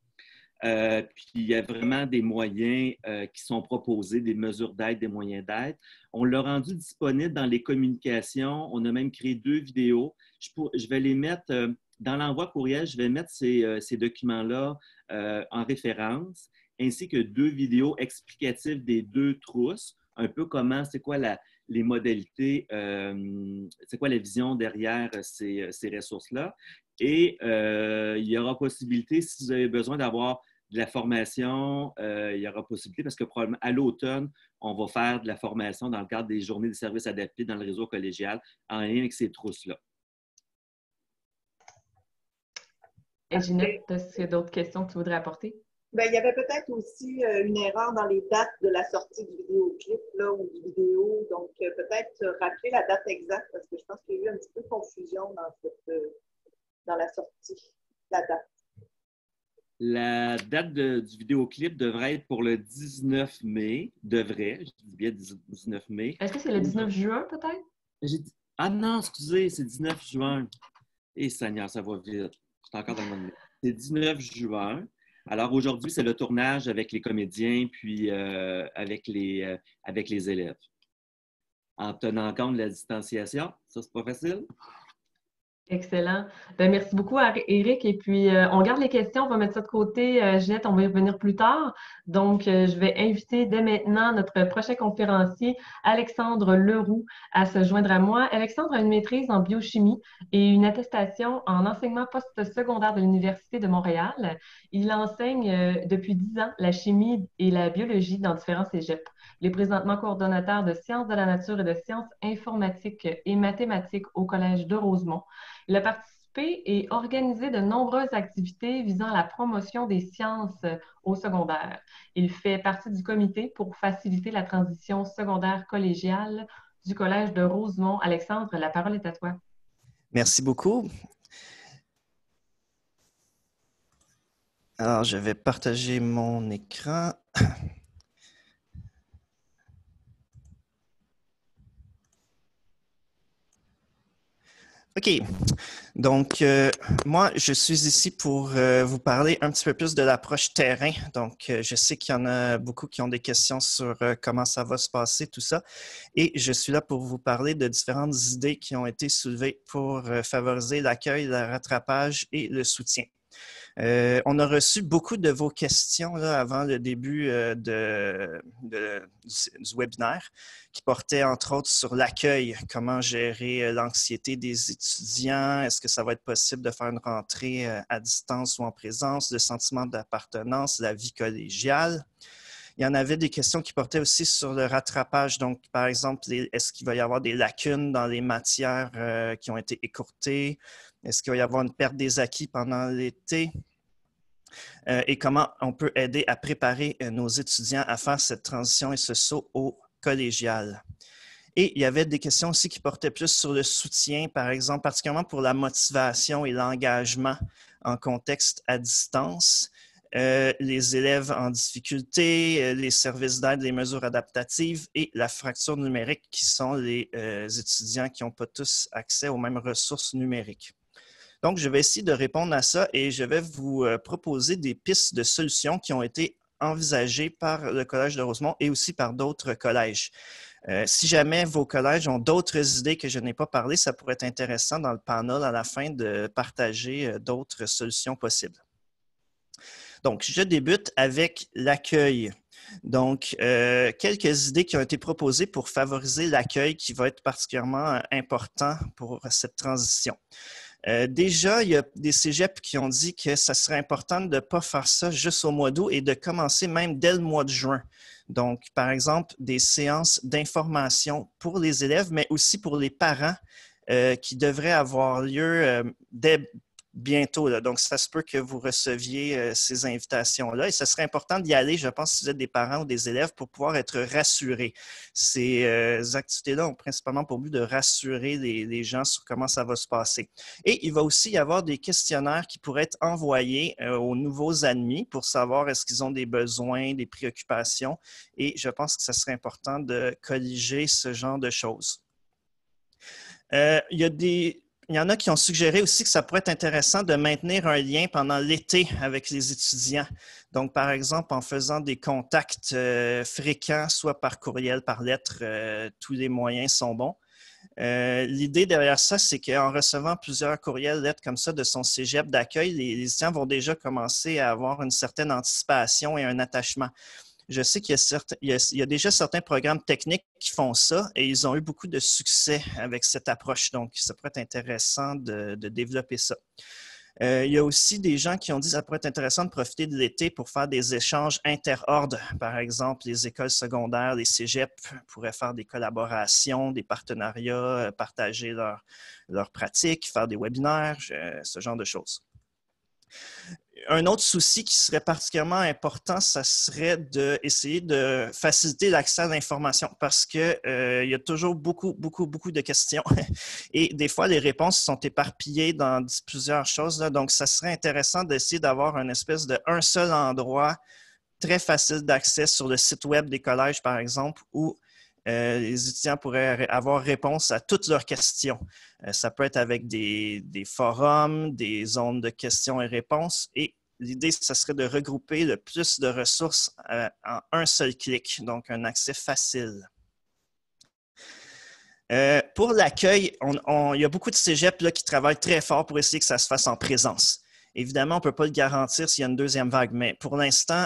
[SPEAKER 4] Puis il y a vraiment des moyens qui sont proposés, des mesures d'aide, des moyens d'aide. On l'a rendu disponible dans les communications. On a même créé 2 vidéos. Je vais les mettre dans l'envoi courriel, je vais mettre ces documents-là en référence, ainsi que 2 vidéos explicatives des 2 trousses, un peu comment, c'est quoi les modalités, c'est quoi la vision derrière ces ressources-là. Et il y aura possibilité, si vous avez besoin d'avoir de la formation, il y aura possibilité, parce que probablement à l'automne, on va faire de la formation dans le cadre des journées de services adaptés dans le réseau collégial en lien avec ces trousses-là.
[SPEAKER 3] Et Ginette, est-ce qu'il y a d'autres questions que tu voudrais apporter?
[SPEAKER 5] Bien, il y avait peut-être aussi une erreur dans les dates de la sortie du vidéoclip là, ou du vidéo. Donc, peut-être rappeler la date exacte, parce que je pense qu'il y a eu un petit peu de confusion dans la sortie, la date.
[SPEAKER 4] La date du vidéoclip devrait être pour le 19 mai. Je dis bien 19 mai.
[SPEAKER 3] Est-ce que c'est le 19 juin, peut-être?
[SPEAKER 4] Ah non, excusez, c'est 19 juin. Eh Seigneur, ça va vite. Je suis encore dans le monde. C'est 19 juin. Alors aujourd'hui, c'est le tournage avec les comédiens puis avec les élèves. En tenant compte de la distanciation. Ça, c'est pas facile?
[SPEAKER 3] Excellent. Bien, merci beaucoup, Éric. Et puis, on garde les questions, on va mettre ça de côté. Ginette, on va y revenir plus tard. Donc, je vais inviter dès maintenant notre prochain conférencier, Alexandre Leroux, à se joindre à moi. Alexandre a une maîtrise en biochimie et une attestation en enseignement postsecondaire de l'Université de Montréal. Il enseigne depuis 10 ans la chimie et la biologie dans différents cégeps. Il est présentement coordonnateur de sciences de la nature et de sciences informatiques et mathématiques au Collège de Rosemont. Il a participé et organisé de nombreuses activités visant à la promotion des sciences au secondaire. Il fait partie du comité pour faciliter la transition secondaire collégiale du Collège de Rosemont. Alexandre, la parole est à toi.
[SPEAKER 6] Merci beaucoup. Alors, je vais partager mon écran. OK. Donc, moi, je suis ici pour vous parler un petit peu plus de l'approche terrain. Donc, je sais qu'il y en a beaucoup qui ont des questions sur comment ça va se passer, tout ça. Et je suis là pour vous parler de différentes idées qui ont été soulevées pour favoriser l'accueil, le rattrapage et le soutien. On a reçu beaucoup de vos questions là, avant le début du webinaire qui portaient entre autres sur l'accueil, comment gérer l'anxiété des étudiants, est-ce que ça va être possible de faire une rentrée à distance ou en présence, le sentiment d'appartenance, la vie collégiale. Il y en avait des questions qui portaient aussi sur le rattrapage. Donc, par exemple, est-ce qu'il va y avoir des lacunes dans les matières qui ont été écourtées? Est-ce qu'il va y avoir une perte des acquis pendant l'été? Et comment on peut aider à préparer nos étudiants à faire cette transition et ce saut au collégial. Et il y avait des questions aussi qui portaient plus sur le soutien, par exemple, particulièrement pour la motivation et l'engagement en contexte à distance. Les élèves en difficulté, les services d'aide, les mesures adaptatives et la fracture numérique qui sont les étudiants qui n'ont pas tous accès aux mêmes ressources numériques. Donc, je vais essayer de répondre à ça et je vais vous proposer des pistes de solutions qui ont été envisagées par le Collège de Rosemont et aussi par d'autres collèges. Si jamais vos collèges ont d'autres idées que je n'ai pas parlé, ça pourrait être intéressant dans le panel à la fin de partager d'autres solutions possibles. Donc, je débute avec l'accueil. Donc, quelques idées qui ont été proposées pour favoriser l'accueil qui va être particulièrement important pour cette transition. Déjà, il y a des cégeps qui ont dit que ça serait important de ne pas faire ça juste au mois d'août et de commencer même dès le mois de juin. Donc, par exemple, des séances d'information pour les élèves, mais aussi pour les parents qui devraient avoir lieu dès bientôt. Là. Donc, ça se peut que vous receviez ces invitations-là et ce serait important d'y aller, je pense, si vous êtes des parents ou des élèves pour pouvoir être rassurés. Ces activités-là ont principalement pour but de rassurer les gens sur comment ça va se passer. Et il va aussi y avoir des questionnaires qui pourraient être envoyés aux nouveaux admis pour savoir est-ce qu'ils ont des besoins, des préoccupations et je pense que ce serait important de colliger ce genre de choses. Il y en a qui ont suggéré aussi que ça pourrait être intéressant de maintenir un lien pendant l'été avec les étudiants. Donc, par exemple, en faisant des contacts fréquents, soit par courriel, par lettre, tous les moyens sont bons. L'idée derrière ça, c'est qu'en recevant plusieurs courriels, lettres comme ça de son cégep d'accueil, les étudiants vont déjà commencer à avoir une certaine anticipation et un attachement. Je sais qu'il y a déjà certains programmes techniques qui font ça et ils ont eu beaucoup de succès avec cette approche. Donc, ça pourrait être intéressant de développer ça. Il y a aussi des gens qui ont dit que ça pourrait être intéressant de profiter de l'été pour faire des échanges inter-ordres. Par exemple, les écoles secondaires, les cégeps pourraient faire des collaborations, des partenariats, partager leurs pratiques, faire des webinaires, ce genre de choses. Un autre souci qui serait particulièrement important, ça serait d'essayer de faciliter l'accès à l'information parce qu'il y a toujours beaucoup de questions et des fois, les réponses sont éparpillées dans plusieurs choses. Là. Donc, ça serait intéressant d'essayer d'avoir une espèce d'un seul endroit très facile d'accès sur le site web des collèges, par exemple, où les étudiants pourraient avoir réponse à toutes leurs questions. Ça peut être avec des forums, des zones de questions et réponses. Et l'idée, ce serait de regrouper le plus de ressources en un seul clic, donc un accès facile. Pour l'accueil, il y a beaucoup de cégeps là, qui travaillent très fort pour essayer que ça se fasse en présence. Évidemment, on ne peut pas le garantir s'il y a une deuxième vague, mais pour l'instant,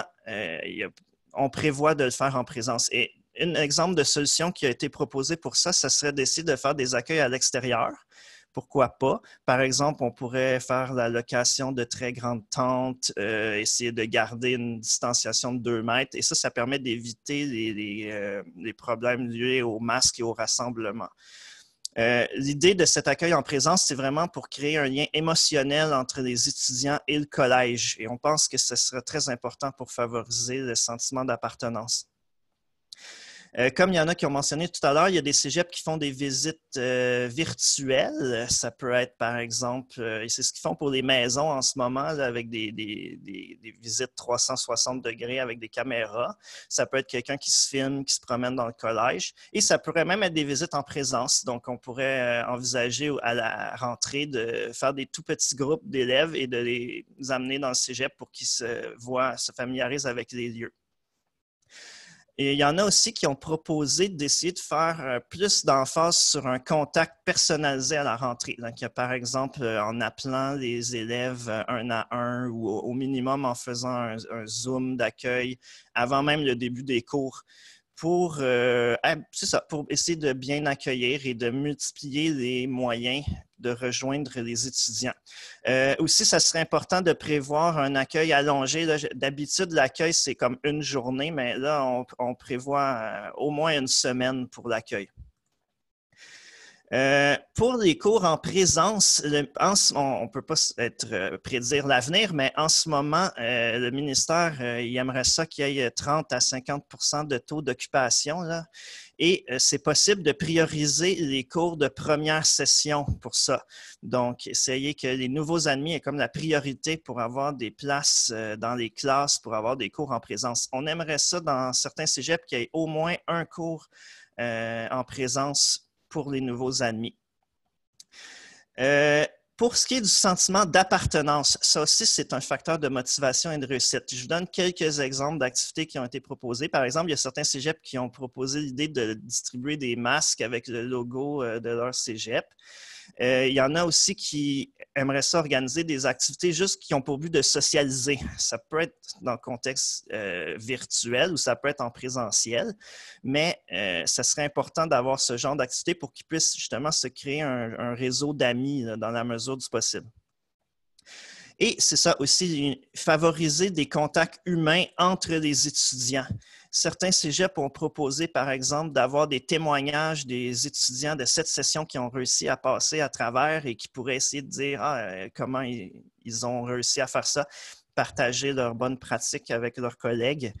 [SPEAKER 6] on prévoit de le faire en présence. Et un exemple de solution qui a été proposé pour ça, ce serait d'essayer de faire des accueils à l'extérieur. Pourquoi pas? Par exemple, on pourrait faire la location de très grandes tentes, essayer de garder une distanciation de 2 mètres. Et ça permet d'éviter les problèmes liés aux masques et au rassemblement. L'idée de cet accueil en présence, c'est vraiment pour créer un lien émotionnel entre les étudiants et le collège. Et on pense que ce serait très important pour favoriser le sentiment d'appartenance. Comme il y en a qui ont mentionné tout à l'heure, il y a des cégeps qui font des visites virtuelles. Ça peut être, par exemple, et c'est ce qu'ils font pour les maisons en ce moment, là, avec des visites 360 degrés avec des caméras. Ça peut être quelqu'un qui se filme, qui se promène dans le collège. Et ça pourrait même être des visites en présence. Donc, on pourrait envisager à la rentrée de faire des tout petits groupes d'élèves et de les amener dans le cégep pour qu'ils se familiarisent avec les lieux. Et il y en a aussi qui ont proposé d'essayer de faire plus d'emphase sur un contact personnalisé à la rentrée. Donc, par exemple, en appelant les élèves un à un ou au minimum en faisant un Zoom d'accueil avant même le début des cours pour essayer de bien accueillir et de multiplier les moyens de rejoindre les étudiants. Aussi, ça serait important de prévoir un accueil allongé. D'habitude, l'accueil, c'est comme une journée, mais là, on prévoit au moins une semaine pour l'accueil. Pour les cours en présence, on ne peut pas prédire l'avenir, mais en ce moment, le ministère il aimerait ça qu'il y ait 30 à 50% de taux d'occupation. Et c'est possible de prioriser les cours de première session pour ça. Donc, essayer que les nouveaux admis aient comme la priorité pour avoir des places dans les classes, pour avoir des cours en présence. On aimerait ça dans certains cégeps qu'il y ait au moins un cours en présence pour les nouveaux admis. Pour ce qui est du sentiment d'appartenance, ça aussi, c'est un facteur de motivation et de réussite. Je vous donne quelques exemples d'activités qui ont été proposées. Par exemple, il y a certains cégeps qui ont proposé l'idée de distribuer des masques avec le logo de leur cégep. Il y en a aussi qui aimeraient ça organiser des activités juste qui ont pour but de socialiser. Ça peut être dans le contexte virtuel ou ça peut être en présentiel, mais ça serait important d'avoir ce genre d'activité pour qu'ils puissent justement se créer un réseau d'amis dans la mesure du possible. Et c'est ça aussi, favoriser des contacts humains entre les étudiants. Certains cégeps ont proposé, par exemple, d'avoir des témoignages des étudiants de cette session qui ont réussi à passer à travers et qui pourraient essayer de dire comment ils ont réussi à faire ça, partager leurs bonnes pratiques avec leurs collègues.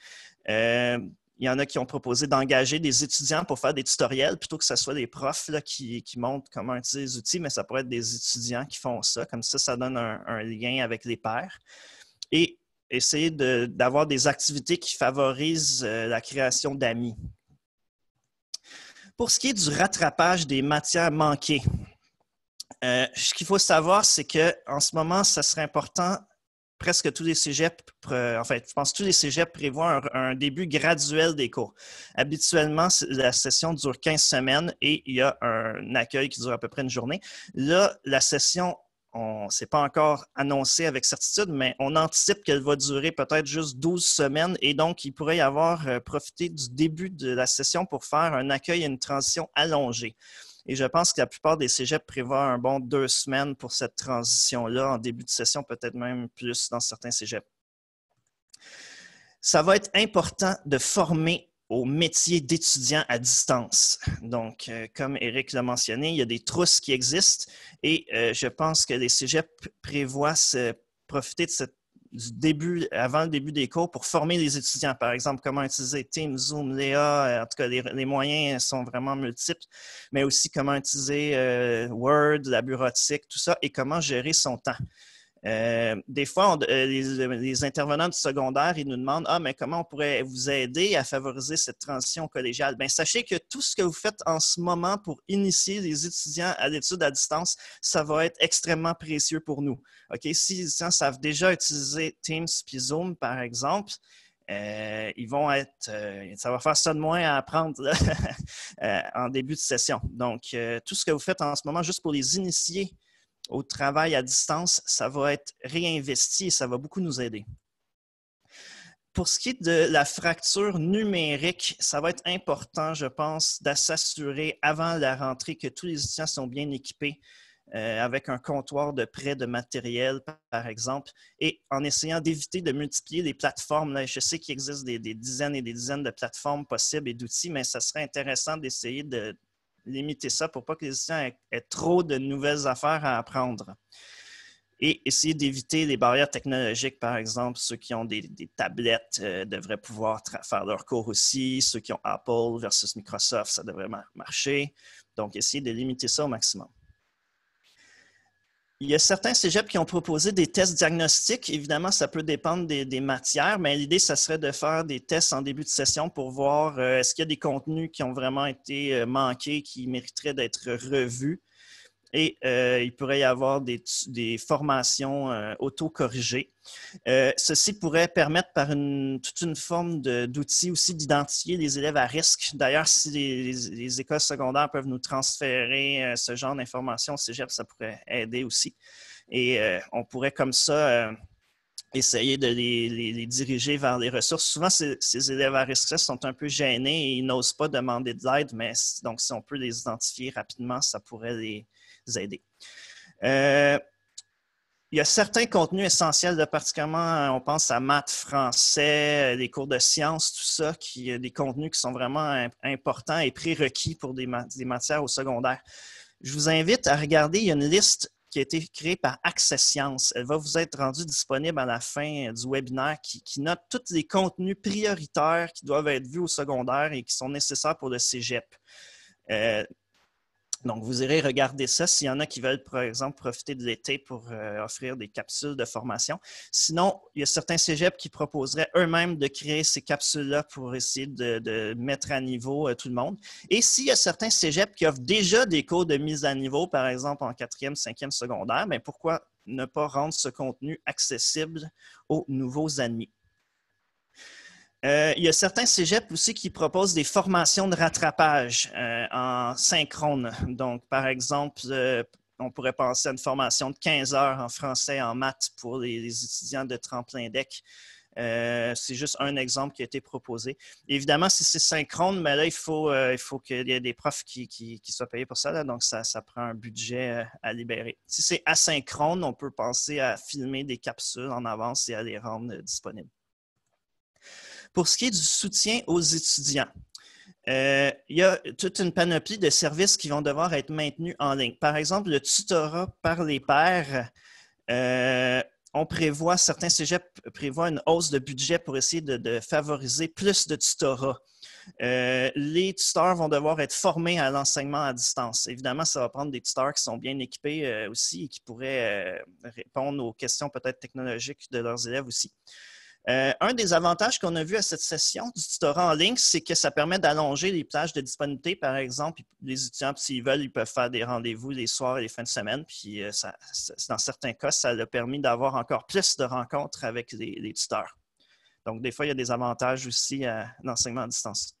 [SPEAKER 6] Il y en a qui ont proposé d'engager des étudiants pour faire des tutoriels plutôt que ce soit des profs là, qui montrent comment utiliser les outils, mais ça pourrait être des étudiants qui font ça. Comme ça donne un lien avec les pairs. Et essayer d'avoir des activités qui favorisent la création d'amis. Pour ce qui est du rattrapage des matières manquées, ce qu'il faut savoir, c'est qu'en ce moment, ça serait important. Presque tous les cégeps, en fait, je pense que tous les cégeps prévoient un début graduel des cours. Habituellement, la session dure 15 semaines et il y a un accueil qui dure à peu près une journée. Là, la session, on ne s'est pas encore annoncé avec certitude, mais on anticipe qu'elle va durer peut-être juste 12 semaines et donc il pourrait y avoir profité du début de la session pour faire un accueil et une transition allongée. Et je pense que la plupart des cégeps prévoient un bon 2 semaines pour cette transition-là, en début de session, peut-être même plus dans certains cégeps. Ça va être important de former au métier d'étudiant à distance. Donc, comme Éric l'a mentionné, il y a des trousses qui existent et je pense que les cégeps prévoient profiter de avant le début des cours pour former les étudiants. Par exemple, comment utiliser Teams, Zoom, Léa. En tout cas, les moyens sont vraiment multiples, mais aussi comment utiliser Word, la bureautique, tout ça, et comment gérer son temps. Des fois, les intervenants du secondaire, ils nous demandent « Ah, mais comment on pourrait vous aider à favoriser cette transition collégiale? » Bien, sachez que tout ce que vous faites en ce moment pour initier les étudiants à l'étude à distance, ça va être extrêmement précieux pour nous. Okay? Si les étudiants savent déjà utiliser Teams puis Zoom, par exemple, ils vont être, ça va faire ça de moins à apprendre là, en début de session. Donc, tout ce que vous faites en ce moment, juste pour les initier au travail à distance, ça va être réinvesti et ça va beaucoup nous aider. Pour ce qui est de la fracture numérique, ça va être important, je pense, de s'assurer avant la rentrée que tous les étudiants sont bien équipés avec un comptoir de prêt de matériel, par exemple, et en essayant d'éviter de multiplier les plateformes. Là, je sais qu'il existe des dizaines et des dizaines de plateformes possibles et d'outils, mais ça serait intéressant d'essayer de limiter ça pour pas que les étudiants aient trop de nouvelles affaires à apprendre. et essayer d'éviter les barrières technologiques. Par exemple, ceux qui ont des tablettes devraient pouvoir faire leur cours aussi. Ceux qui ont Apple versus Microsoft, ça devrait marcher. Donc, essayer de limiter ça au maximum. Il y a certains cégeps qui ont proposé des tests diagnostiques. Évidemment, ça peut dépendre des matières, mais l'idée, ça serait de faire des tests en début de session pour voir est-ce qu'il y a des contenus qui ont vraiment été manqués, qui mériteraient d'être revus. Et il pourrait y avoir des formations auto-corrigées. Ceci pourrait permettre par toute une forme d'outils aussi d'identifier les élèves à risque. D'ailleurs, si les écoles secondaires peuvent nous transférer ce genre d'informations au cégep, ça pourrait aider aussi. Et on pourrait comme ça essayer de les diriger vers les ressources. Souvent, ces élèves à risque sont un peu gênés et ils n'osent pas demander de l'aide, mais donc si on peut les identifier rapidement, ça pourrait les aider. Il y a certains contenus essentiels, particulièrement, on pense à maths, français, les cours de sciences, tout ça, des contenus qui sont vraiment importants et prérequis pour des matières au secondaire. Je vous invite à regarder, il y a une liste qui a été créée par Accès Sciences. Elle va vous être rendue disponible à la fin du webinaire qui note tous les contenus prioritaires qui doivent être vus au secondaire et qui sont nécessaires pour le cégep. Donc, vous irez regarder ça s'il y en a qui veulent, par exemple, profiter de l'été pour offrir des capsules de formation. Sinon, il y a certains cégeps qui proposeraient eux-mêmes de créer ces capsules-là pour essayer de mettre à niveau tout le monde. Et s'il y a certains cégeps qui offrent déjà des cours de mise à niveau, par exemple en 4e, 5e secondaire, bien, pourquoi ne pas rendre ce contenu accessible aux nouveaux admis? Il y a certains cégeps aussi qui proposent des formations de rattrapage en synchrone. Donc, par exemple, on pourrait penser à une formation de 15 heures en français et en maths pour les étudiants de tremplin DEC. C'est juste un exemple qui a été proposé. Évidemment, si c'est synchrone, mais là, il faut qu'il y ait des profs qui soient payés pour ça. Là, donc, ça prend un budget à libérer. Si c'est asynchrone, on peut penser à filmer des capsules en avance et à les rendre disponibles. Pour ce qui est du soutien aux étudiants, il y a toute une panoplie de services qui vont devoir être maintenus en ligne. Par exemple, le tutorat par les pairs, certains cégeps prévoient une hausse de budget pour essayer de favoriser plus de tutorat. Les tuteurs vont devoir être formés à l'enseignement à distance. Évidemment, ça va prendre des tuteurs qui sont bien équipés aussi et qui pourraient répondre aux questions peut-être technologiques de leurs élèves aussi. Un des avantages qu'on a vu à cette session du tutorat en ligne, c'est que ça permet d'allonger les plages de disponibilité. Par exemple, les étudiants, s'ils veulent, ils peuvent faire des rendez-vous les soirs et les fins de semaine. Puis, dans certains cas, ça a permis d'avoir encore plus de rencontres avec les tuteurs. Donc, des fois, il y a des avantages aussi à l'enseignement à distance.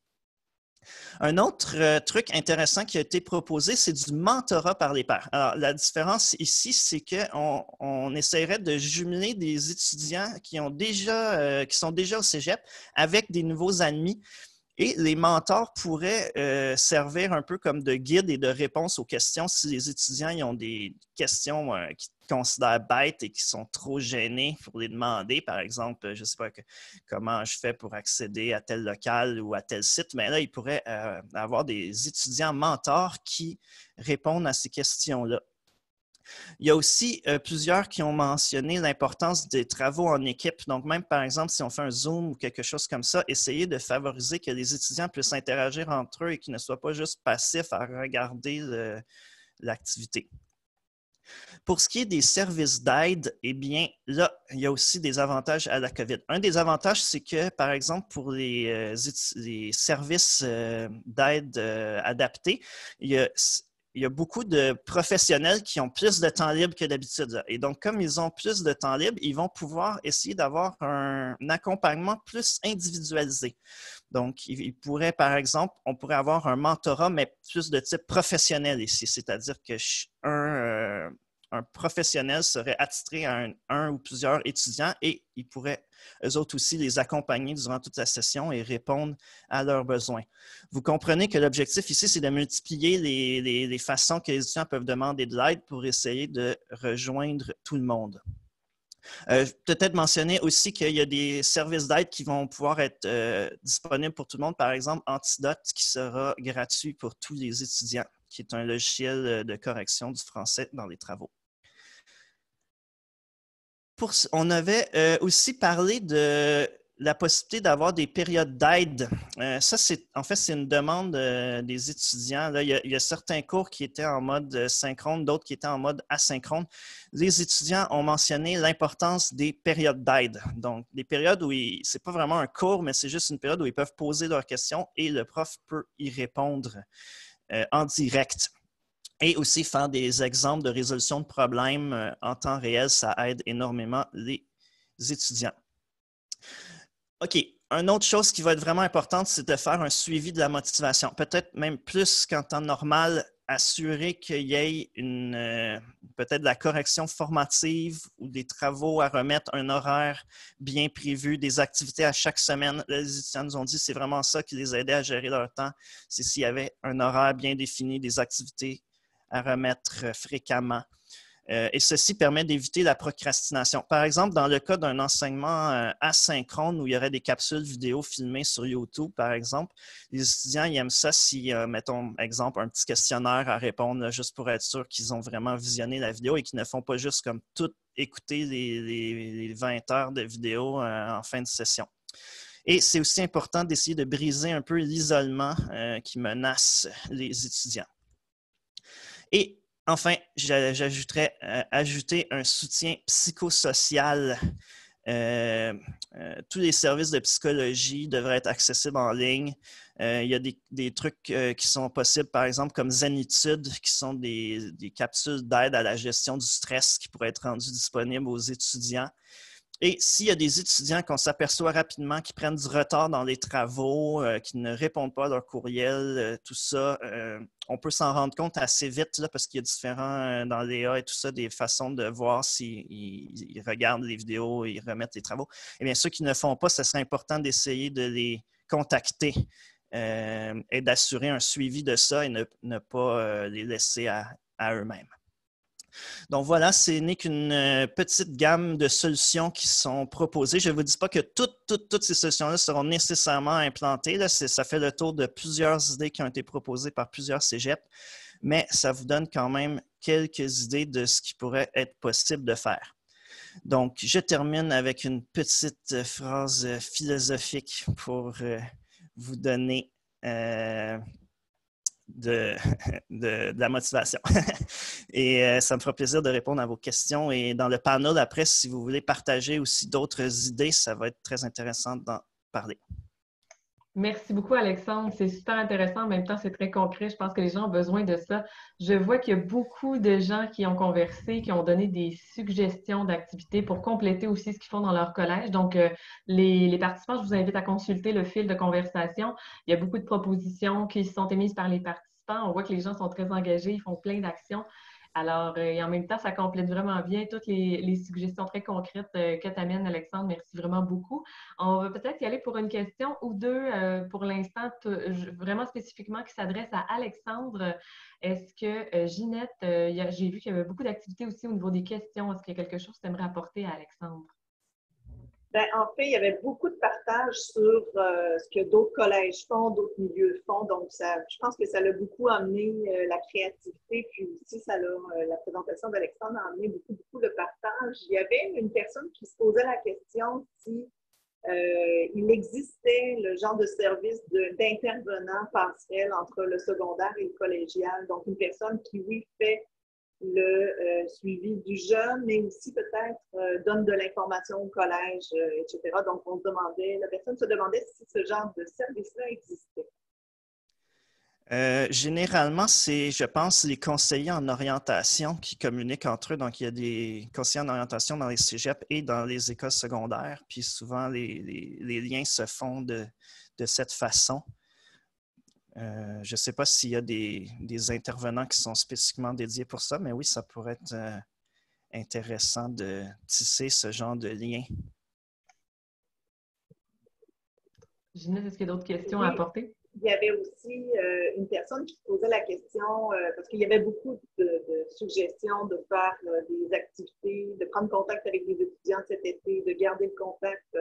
[SPEAKER 6] Un autre truc intéressant qui a été proposé, c'est du mentorat par les pairs. Alors, la différence ici, c'est qu'on essaierait de jumeler des étudiants qui sont déjà au cégep avec des nouveaux admis. Et les mentors pourraient servir un peu comme de guide et de réponse aux questions si les étudiants ont des questions qu'ils considèrent bêtes et qui sont trop gênés pour les demander. Par exemple, je ne sais pas comment je fais pour accéder à tel local ou à tel site, mais là, ils pourraient avoir des étudiants mentors qui répondent à ces questions-là. Il y a aussi plusieurs qui ont mentionné l'importance des travaux en équipe. Donc, même par exemple, si on fait un Zoom ou quelque chose comme ça, essayer de favoriser que les étudiants puissent interagir entre eux et qu'ils ne soient pas juste passifs à regarder l'activité. Pour ce qui est des services d'aide, eh bien, là, il y a aussi des avantages à la COVID. Un des avantages, c'est que, par exemple, pour les services d'aide adaptés, il y a beaucoup de professionnels qui ont plus de temps libre que d'habitude. Et donc, comme ils ont plus de temps libre, ils vont pouvoir essayer d'avoir un accompagnement plus individualisé. Donc, on pourrait avoir un mentorat, mais plus de type professionnel ici. C'est-à-dire qu'un professionnel serait attitré à un ou plusieurs étudiants et ils pourraient, eux autres aussi, les accompagner durant toute la session et répondre à leurs besoins. Vous comprenez que l'objectif ici, c'est de multiplier les façons que les étudiants peuvent demander de l'aide pour essayer de rejoindre tout le monde. Peut-être mentionner aussi qu'il y a des services d'aide qui vont pouvoir être disponibles pour tout le monde. Par exemple, Antidote qui sera gratuit pour tous les étudiants, qui est un logiciel de correction du français dans les travaux. On avait aussi parlé de la possibilité d'avoir des périodes d'aide. Ça, en fait, c'est une demande des étudiants. Là, il y a certains cours qui étaient en mode synchrone, d'autres qui étaient en mode asynchrone. Les étudiants ont mentionné l'importance des périodes d'aide. Donc, des périodes où ce n'est pas vraiment un cours, mais c'est juste une période où ils peuvent poser leurs questions et le prof peut y répondre en direct. Et aussi faire des exemples de résolution de problèmes en temps réel, ça aide énormément les étudiants. OK. Une autre chose qui va être vraiment importante, c'est de faire un suivi de la motivation. Peut-être même plus qu'en temps normal, assurer qu'il y ait peut-être de la correction formative ou des travaux à remettre, un horaire bien prévu, des activités à chaque semaine. Les étudiants nous ont dit que c'est vraiment ça qui les aidait à gérer leur temps. C'est s'il y avait un horaire bien défini, des activités à remettre fréquemment. Et ceci permet d'éviter la procrastination. Par exemple, dans le cas d'un enseignement asynchrone où il y aurait des capsules vidéo filmées sur YouTube, par exemple, les étudiants ils aiment ça si, mettons, exemple, un petit questionnaire à répondre là, juste pour être sûr qu'ils ont vraiment visionné la vidéo et qu'ils ne font pas juste comme tout écouter les 20 heures de vidéo en fin de session. Et c'est aussi important d'essayer de briser un peu l'isolement qui menace les étudiants. Et enfin, j'ajouterais ajouter un soutien psychosocial. Tous les services de psychologie devraient être accessibles en ligne. Il y a des trucs qui sont possibles, par exemple, comme Zenitude, qui sont des capsules d'aide à la gestion du stress qui pourraient être rendues disponibles aux étudiants. Et s'il y a des étudiants qu'on s'aperçoit rapidement qui prennent du retard dans les travaux, qui ne répondent pas à leur courriel, tout ça, on peut s'en rendre compte assez vite là, parce qu'il y a différents, dans l'EA et tout ça, des façons de voir s'ils regardent les vidéos et ils remettent les travaux. Eh bien, ceux qui ne le font pas, ce serait important d'essayer de les contacter et d'assurer un suivi de ça et ne pas les laisser à eux-mêmes. Donc voilà, ce n'est qu'une petite gamme de solutions qui sont proposées. Je ne vous dis pas que toutes ces solutions-là seront nécessairement implantées. Là, ça fait le tour de plusieurs idées qui ont été proposées par plusieurs cégeps, mais ça vous donne quand même quelques idées de ce qui pourrait être possible de faire. Donc, je termine avec une petite phrase philosophique pour vous donner de la motivation. Et ça me fera plaisir de répondre à vos questions. Et dans le panel, après, si vous voulez partager aussi d'autres idées, ça va être très intéressant d'en parler.
[SPEAKER 3] Merci beaucoup, Alexandre. C'est super intéressant. En même temps, c'est très concret. Je pense que les gens ont besoin de ça. Je vois qu'il y a beaucoup de gens qui ont conversé, qui ont donné des suggestions d'activités pour compléter aussi ce qu'ils font dans leur collège. Donc, les participants, je vous invite à consulter le fil de conversation. Il y a beaucoup de propositions qui sont émises par les participants. On voit que les gens sont très engagés, ils font plein d'actions. Alors, et en même temps, ça complète vraiment bien toutes les suggestions très concrètes que tu amènes, Alexandre. Merci vraiment beaucoup. On va peut-être y aller pour une question ou deux pour l'instant, vraiment spécifiquement qui s'adresse à Alexandre. Est-ce que, Ginette, j'ai vu qu'il y avait beaucoup d'activités aussi au niveau des questions. Est-ce qu'il y a quelque chose que tu aimerais apporter à Alexandre?
[SPEAKER 5] Bien, en fait, il y avait beaucoup de partage sur ce que d'autres collèges font, d'autres milieux font. Donc, je pense que ça l'a beaucoup amené la créativité. Puis aussi, la présentation d'Alexandre a amené beaucoup le partage. Il y avait une personne qui se posait la question si il existait le genre de service d'intervenant passerelle entre le secondaire et le collégial. Donc, une personne qui, oui, fait le suivi du jeune, mais aussi peut-être donne de l'information au collège, etc. Donc, la personne se demandait si ce genre de service-là existait.
[SPEAKER 6] Généralement, c'est, je pense, les conseillers en orientation qui communiquent entre eux. Donc, il y a des conseillers en orientation dans les cégeps et dans les écoles secondaires. Puis souvent, les liens se font de cette façon. Je ne sais pas s'il y a des intervenants qui sont spécifiquement dédiés pour ça, mais oui, ça pourrait être intéressant de tisser ce genre de lien.
[SPEAKER 3] Ginette, est-ce qu'il y a d'autres questions à apporter?
[SPEAKER 5] Il y avait aussi une personne qui posait la question, parce qu'il y avait beaucoup de suggestions de faire des activités, de prendre contact avec les étudiants cet été, de garder le contact.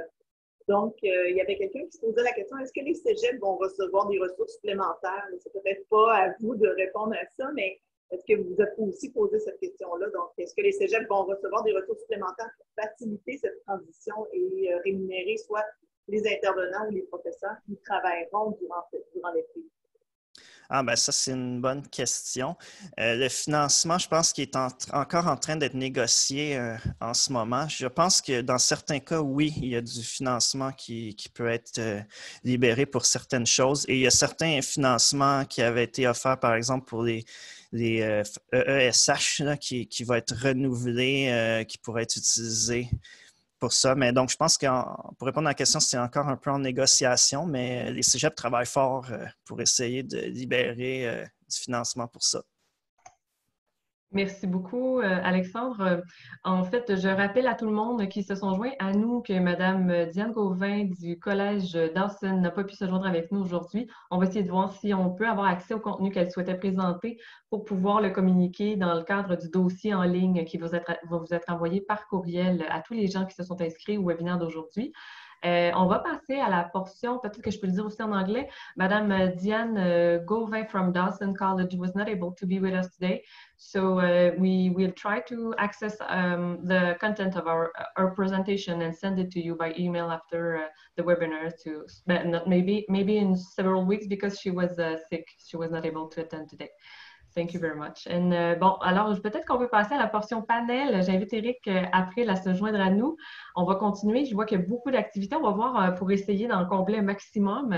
[SPEAKER 5] Donc, il y avait quelqu'un qui se posait la question, est-ce que les cégeps vont recevoir des ressources supplémentaires? C'est peut-être pas à vous de répondre à ça, mais Est-ce que vous vous êtes aussi posé cette question-là? Donc, est-ce que les cégeps vont recevoir des ressources supplémentaires pour faciliter cette transition et rémunérer soit les intervenants ou les professeurs qui travailleront durant l'été?
[SPEAKER 6] Ah, ben ça, c'est une bonne question. Le financement, je pense qu'il est encore en train d'être négocié en ce moment. Je pense que dans certains cas, oui, il y a du financement qui peut être libéré pour certaines choses. Et il y a certains financements qui avaient été offerts, par exemple, pour les EESH là, qui vont être renouvelés, qui pourraient être utilisés pour ça. Mais donc, je pense que pour répondre à la question, c'est encore un peu en négociation, mais les cégeps travaillent fort pour essayer de libérer du financement pour ça.
[SPEAKER 3] Merci beaucoup, Alexandre. En fait, je rappelle à tout le monde qui se sont joints à nous que Mme Diane Gauvin du Collège Dawson n'a pas pu se joindre avec nous aujourd'hui. On va essayer de voir si on peut avoir accès au contenu qu'elle souhaitait présenter pour pouvoir le communiquer dans le cadre du dossier en ligne qui va vous être envoyé par courriel à tous les gens qui se sont inscrits au webinaire d'aujourd'hui. On va passer à la portion, peut-être que je peux le dire aussi en anglais. Madame Diane Gauvin from Dawson College was not able to be with us today. So we will try to access the content of our presentation and send it to you by email after the webinar. Maybe in several weeks because she was sick. She was not able to attend today. Thank you very much. Bon, alors peut-être qu'on peut passer à la portion panel. J'invite Eric après à se joindre à nous. On va continuer. Je vois qu'il y a beaucoup d'activités. On va voir pour essayer d'en combler un maximum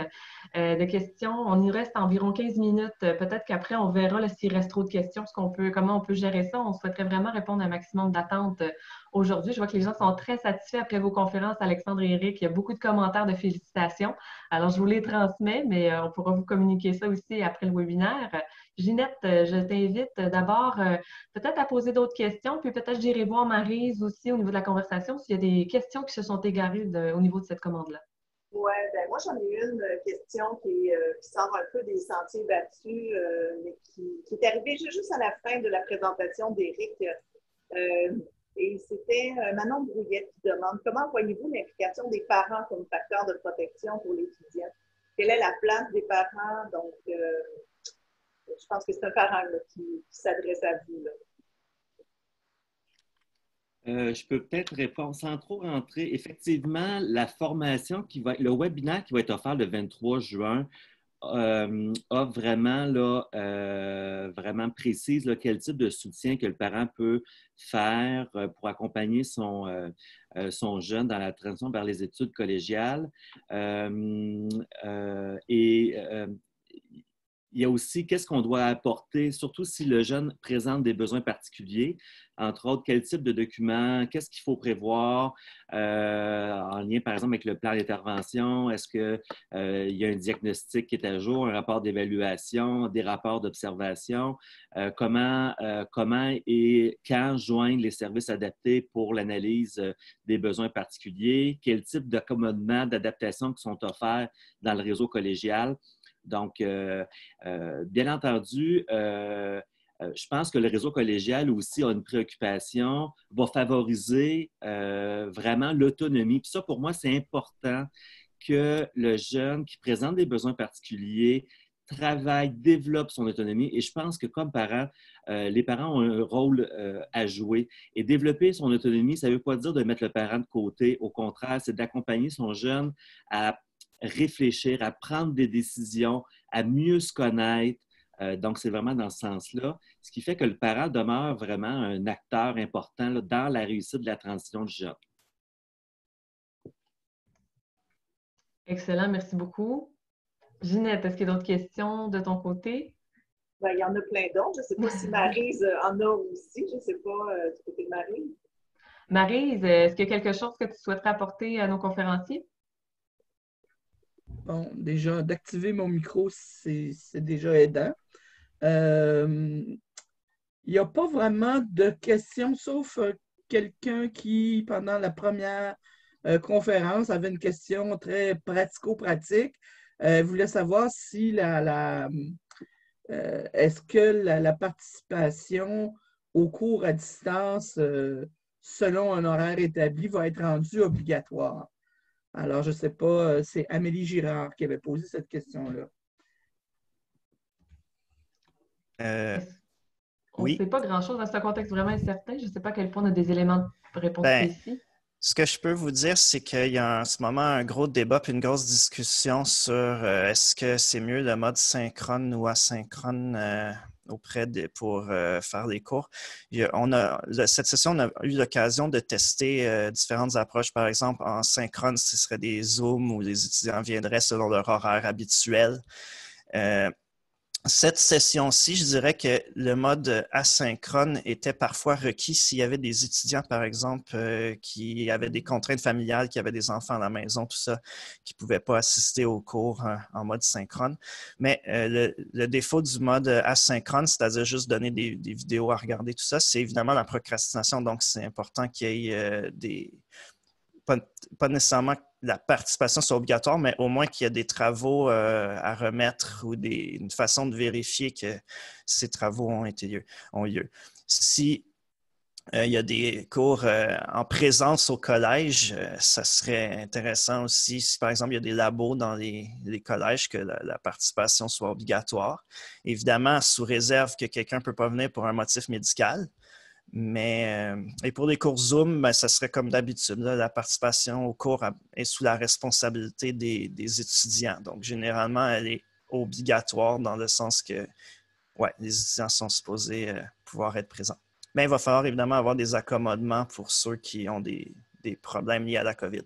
[SPEAKER 3] de questions. On y reste environ 15 minutes. Peut-être qu'après, on verra s'il reste trop de questions, comment on peut gérer ça. On souhaiterait vraiment répondre à un maximum d'attentes aujourd'hui. Je vois que les gens sont très satisfaits après vos conférences, Alexandre et Eric. Il y a beaucoup de commentaires de félicitations. Alors, je vous les transmets, mais on pourra vous communiquer ça aussi après le webinaire. Ginette, je t'invite d'abord peut-être à poser d'autres questions, puis peut-être j'irai voir Maryse aussi au niveau de la conversation s'il y a des questions qui se sont égarées au niveau de cette commande-là.
[SPEAKER 5] Oui, ben moi j'en ai une question qui sort un peu des sentiers battus, mais qui est arrivée juste à la fin de la présentation d'Éric. Et c'était Manon Brouillette qui demande comment voyez-vous l'implication des parents comme facteur de protection pour l'étudiant? Quelle est la place des parents? Donc, je pense que c'est un parent là, qui s'adresse à vous. Là.
[SPEAKER 4] Je peux peut-être répondre sans trop rentrer. Effectivement, la formation le webinaire qui va être offert le 23 juin a vraiment, vraiment précise quel type de soutien que le parent peut faire pour accompagner son jeune dans la transition vers les études collégiales. Il y a aussi qu'est-ce qu'on doit apporter, surtout si le jeune présente des besoins particuliers, entre autres, quel type de documents, qu'est-ce qu'il faut prévoir en lien, par exemple, avec le plan d'intervention. Est-ce qu'il y a un diagnostic qui est à jour, un rapport d'évaluation, des rapports d'observation? Comment et quand joindre les services adaptés pour l'analyse des besoins particuliers? Quel type d'accommodement, d'adaptation qui sont offerts dans le réseau collégial? Donc, bien entendu, je pense que le réseau collégial aussi a une préoccupation, va favoriser vraiment l'autonomie. Puis ça, pour moi, c'est important que le jeune qui présente des besoins particuliers travaille, développe son autonomie. Et je pense que comme parents, les parents ont un rôle à jouer. Et développer son autonomie, ça ne veut pas dire de mettre le parent de côté. Au contraire, c'est d'accompagner son jeune à réfléchir, à prendre des décisions, à mieux se connaître. Donc, c'est vraiment dans ce sens-là. Ce qui fait que le parent demeure vraiment un acteur important là, dans la réussite de la transition du jeune.
[SPEAKER 3] Excellent, merci beaucoup. Ginette, est-ce qu'il y a d'autres questions de ton côté?
[SPEAKER 5] Ben, il y en a plein d'autres. Je ne sais pas si Maryse en a aussi. Je ne sais pas du côté de Maryse.
[SPEAKER 3] Maryse, est-ce qu'il y a quelque chose que tu souhaiterais apporter à nos conférenciers?
[SPEAKER 7] Bon, déjà, d'activer mon micro, c'est déjà aidant. Il n'y a pas vraiment de questions, sauf quelqu'un qui, pendant la première conférence, avait une question très pratico-pratique. Voulait savoir si est-ce que la participation au cours à distance, selon un horaire établi, va être rendue obligatoire. Alors, je ne sais pas, c'est Amélie Girard qui avait posé cette question-là.
[SPEAKER 3] On ne sait pas grand-chose dans ce contexte vraiment incertain. Je ne sais pas à quel point on a des éléments de réponse précis.
[SPEAKER 6] Ce que je peux vous dire, c'est qu'il y a en ce moment un gros débat puis une grosse discussion sur est-ce que c'est mieux le mode synchrone ou asynchrone pour faire les cours. Cette session, on a eu l'occasion de tester différentes approches. Par exemple, en synchrone, ce serait des Zooms où les étudiants viendraient selon leur horaire habituel. Cette session-ci, je dirais que le mode asynchrone était parfois requis s'il y avait des étudiants, par exemple, qui avaient des contraintes familiales, qui avaient des enfants à la maison, tout ça, qui ne pouvaient pas assister aux cours en mode synchrone. Mais le défaut du mode asynchrone, c'est-à-dire juste donner des vidéos à regarder, tout ça, c'est évidemment la procrastination. Donc, c'est important qu'il y ait pas nécessairement que la participation soit obligatoire, mais au moins qu'il y ait des travaux à remettre ou une façon de vérifier que ces travaux ont eu lieu. Si il y a des cours en présence au collège, ça serait intéressant aussi si, par exemple, il y a des labos dans les collèges, que la participation soit obligatoire. Évidemment, sous réserve que quelqu'un ne peut pas venir pour un motif médical. Mais et pour les cours Zoom, ça serait comme d'habitude. La participation au cours est sous la responsabilité des étudiants. Donc, généralement, elle est obligatoire dans le sens que les étudiants sont supposés pouvoir être présents. Mais il va falloir évidemment avoir des accommodements pour ceux qui ont des problèmes liés à la COVID.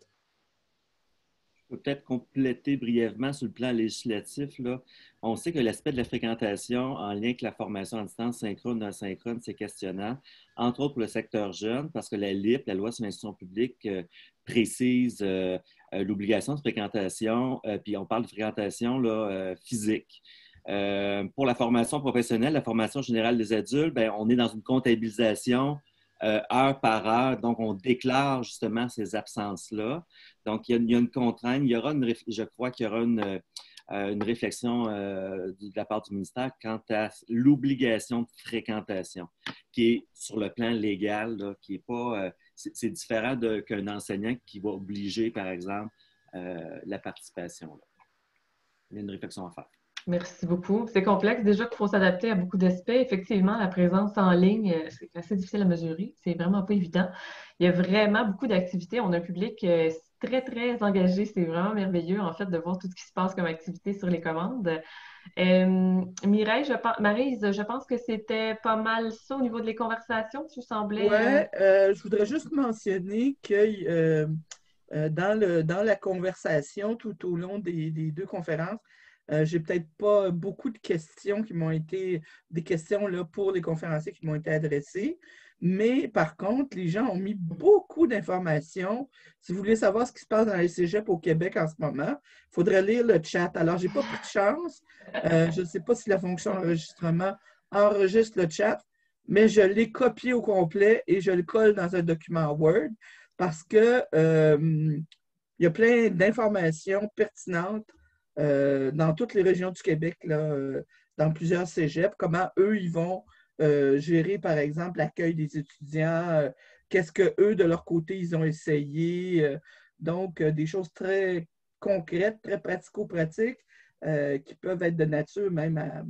[SPEAKER 4] Je peux peut-être compléter brièvement sur le plan législatif. Là. On sait que l'aspect de la fréquentation en lien avec la formation à distance synchrone ou asynchrone, c'est questionnant, entre autres pour le secteur jeune, parce que la LIP, la Loi sur l'instruction publique, précise l'obligation de fréquentation, puis on parle de fréquentation physique. Pour la formation professionnelle, la formation générale des adultes, on est dans une comptabilisation heure par heure. Donc, on déclare justement ces absences-là. Donc, il y a une contrainte. Je crois qu'il y aura une réflexion de la part du ministère quant à l'obligation de fréquentation, qui est sur le plan légal, là, qui est pas... c'est différent qu'un enseignant qui va obliger, par exemple, la participation. Là. Il y a une réflexion à faire.
[SPEAKER 3] Merci beaucoup. C'est complexe. Déjà qu'il faut s'adapter à beaucoup d'aspects. Effectivement, la présence en ligne, c'est assez difficile à mesurer. C'est vraiment pas évident. Il y a vraiment beaucoup d'activités. On a un public très, très engagé. C'est vraiment merveilleux, en fait, de voir tout ce qui se passe comme activité sur les commandes. Maryse, je pense que c'était pas mal ça au niveau de les conversations. Tu semblais...
[SPEAKER 7] Oui, je voudrais juste mentionner que dans la conversation tout au long des deux conférences, j'ai peut-être pas beaucoup de questions qui m'ont été, des questions là, pour les conférenciers qui m'ont été adressées, mais par contre, les gens ont mis beaucoup d'informations. Si vous voulez savoir ce qui se passe dans les cégeps au Québec en ce moment, il faudrait lire le chat. Alors, je n'ai pas pris de chance. Je ne sais pas si la fonction enregistrement enregistre le chat, mais je l'ai copié au complet et je le colle dans un document Word parce que il y a plein d'informations pertinentes dans toutes les régions du Québec, là, dans plusieurs cégeps, comment eux, ils vont gérer, par exemple, l'accueil des étudiants, qu'est-ce qu'eux, de leur côté, ils ont essayé. Donc, des choses très concrètes, très pratico-pratiques, qui peuvent être de nature même à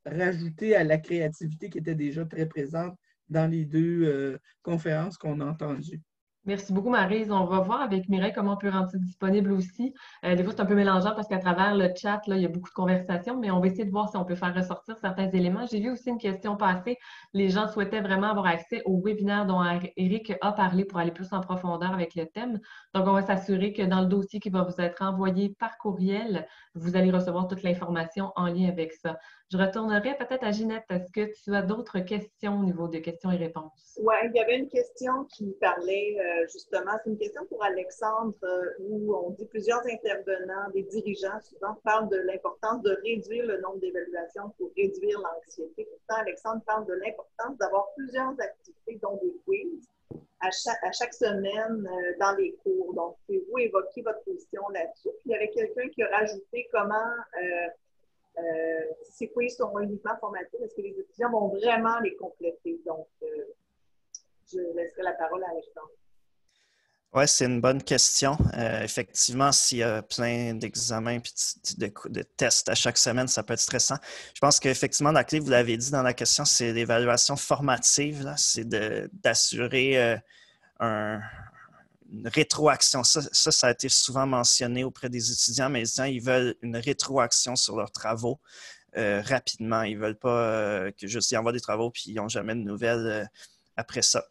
[SPEAKER 7] rajouter à la créativité qui était déjà très présente dans les deux conférences qu'on a entendues.
[SPEAKER 3] Merci beaucoup, Maryse. On va voir avec Mireille comment on peut rendre ça disponible aussi. Des fois, c'est un peu mélangeant parce qu'à travers le chat, là, il y a beaucoup de conversations, mais on va essayer de voir si on peut faire ressortir certains éléments. J'ai vu aussi une question passer. Les gens souhaitaient vraiment avoir accès au webinaire dont Éric a parlé pour aller plus en profondeur avec le thème. Donc, on va s'assurer que dans le dossier qui va vous être envoyé par courriel, vous allez recevoir toute l'information en lien avec ça. Je retournerai peut-être à Ginette. Est-ce que tu as d'autres questions au niveau de questions et réponses?
[SPEAKER 5] Oui, il y avait une question qui parlait justement, c'est une question pour Alexandre, où on dit plusieurs intervenants, des dirigeants souvent parlent de l'importance de réduire le nombre d'évaluations pour réduire l'anxiété. Pourtant, Alexandre parle de l'importance d'avoir plusieurs activités, dont des quiz, à chaque semaine dans les cours. Donc, vous évoquez votre position là-dessus. Puis, il y avait quelqu'un qui a rajouté comment ces quiz sont uniquement formatifs. Est-ce que les étudiants vont vraiment les compléter? Donc, je laisserai la parole à Alexandre.
[SPEAKER 6] Oui, c'est une bonne question. Effectivement, s'il y a plein d'examens et de tests à chaque semaine, ça peut être stressant. Je pense qu'effectivement, la clé, vous l'avez dit dans la question, c'est l'évaluation formative. Là. C'est d'assurer une rétroaction. Ça a été souvent mentionné auprès des étudiants, mais les étudiants, ils veulent une rétroaction sur leurs travaux rapidement. Ils ne veulent pas que juste y envoient des travaux puis ils n'ont jamais de nouvelles après ça.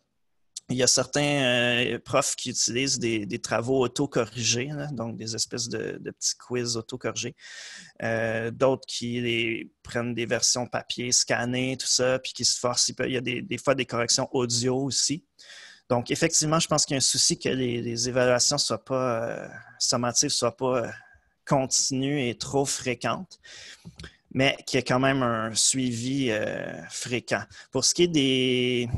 [SPEAKER 6] Il y a certains profs qui utilisent des travaux autocorrigés, là, donc des espèces de petits quiz autocorrigés. D'autres qui prennent des versions papier, scannées, tout ça, puis qui se forcent. Il y a des fois des corrections audio aussi. Donc, effectivement, je pense qu'il y a un souci que les évaluations sommatives ne soient pas continues et trop fréquentes, mais qu'il y ait quand même un suivi fréquent. Pour ce qui est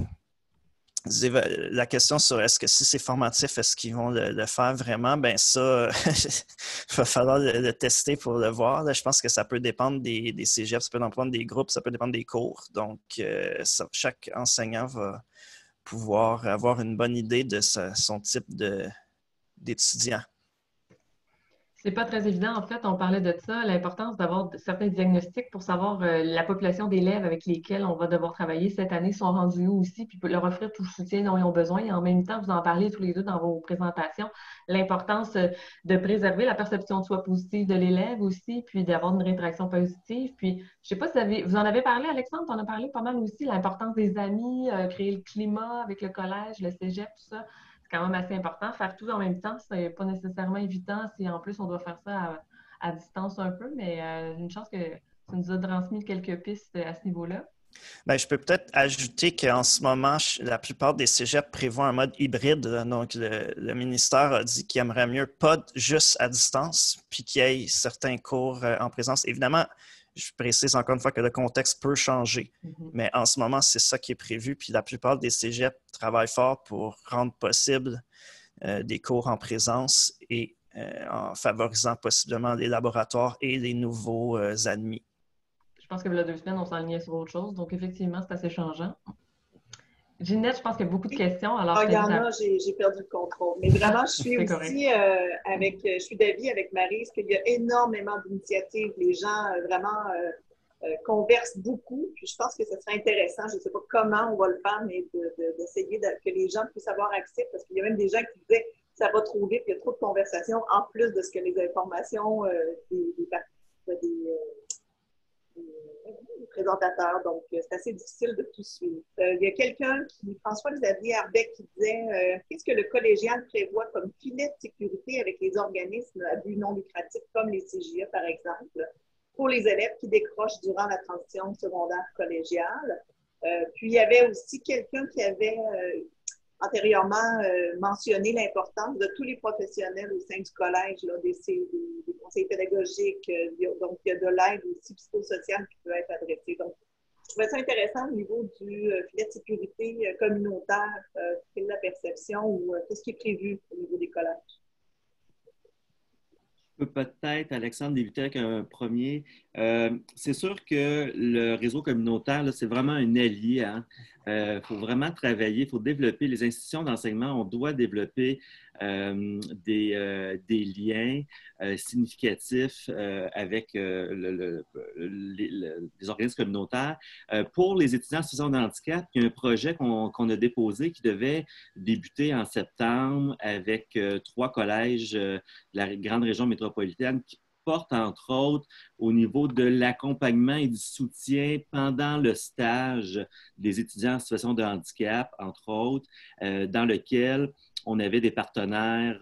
[SPEAKER 6] la question sur est-ce que si c'est formatif, est-ce qu'ils vont le faire vraiment? Bien ça, il va falloir le tester pour le voir. Là, je pense que ça peut dépendre des cégeps, ça peut dépendre des groupes, ça peut dépendre des cours. Donc, chaque enseignant va pouvoir avoir une bonne idée de son type d'étudiant.
[SPEAKER 3] C'est pas très évident. En fait, on parlait de ça, l'importance d'avoir certains diagnostics pour savoir la population d'élèves avec lesquels on va devoir travailler cette année sont rendus où aussi, puis leur offrir tout le soutien dont ils ont besoin. Et en même temps, vous en parlez tous les deux dans vos présentations, l'importance de préserver la perception de soi positive de l'élève aussi, puis d'avoir une rétraction positive. Puis, je sais pas si vous en avez parlé, Alexandre, tu en as parlé pas mal aussi, l'importance des amis, créer le climat avec le collège, le cégep, tout ça. C'est quand même assez important. Faire tout en même temps, c'est pas nécessairement évident si en plus on doit faire ça à distance un peu, mais une chance que tu nous as transmis quelques pistes à ce niveau-là.
[SPEAKER 6] Bien, je peux peut-être ajouter qu'en ce moment, la plupart des cégeps prévoient un mode hybride. Donc, le ministère a dit qu'il aimerait mieux pas juste à distance, puis qu'il y ait certains cours en présence. Évidemment, je précise encore une fois que le contexte peut changer, mais en ce moment, c'est ça qui est prévu. Puis la plupart des cégeps travaillent fort pour rendre possible des cours en présence et en favorisant possiblement les laboratoires et les nouveaux admis.
[SPEAKER 3] Je pense que il y a 2 semaines, on s'enlignait sur autre chose. Donc, effectivement, c'est assez changeant. Ginette, je pense qu'il y a beaucoup de questions. Alors,
[SPEAKER 5] il y en a, j'ai perdu le contrôle. Mais vraiment, je suis aussi je suis d'avis avec Maryse qu'il y a énormément d'initiatives. Les gens vraiment conversent beaucoup. Puis je pense que ce serait intéressant. Je ne sais pas comment on va le faire, mais d'essayer que les gens puissent avoir accès. Parce qu'il y a même des gens qui disaient que ça va trop vite, il y a trop de conversations, en plus de ce que les informations des présentateurs, donc c'est assez difficile de tout suivre. Il y a quelqu'un François-Xavier Arbeck, qui disait qu'est-ce que le collégial prévoit comme filet de sécurité avec les organismes à but non lucratif, comme les CJA, par exemple, pour les élèves qui décrochent durant la transition secondaire collégiale. Puis, il y avait aussi quelqu'un qui avait antérieurement mentionné l'importance de tous les professionnels au sein du collège, là, des conseils pédagogiques, donc il y a de l'aide aussi psychosociale qui peut être adressée. Donc, je trouvais ça intéressant au niveau du filet de sécurité communautaire, quelle est la perception ou qu'est-ce qui est prévu au niveau des collèges?
[SPEAKER 4] Je peux peut-être, Alexandre, débuter avec un premier. C'est sûr que le réseau communautaire, c'est vraiment un allié. Il faut vraiment travailler, il faut développer les institutions d'enseignement. On doit développer des liens significatifs avec les organismes communautaires. Pour les étudiants en situation de handicap, il y a un projet qu'on a déposé qui devait débuter en septembre avec 3 collèges de la grande région métropolitaine qui porte, entre autres, au niveau de l'accompagnement et du soutien pendant le stage des étudiants en situation de handicap, entre autres, dans lequel on avait des partenaires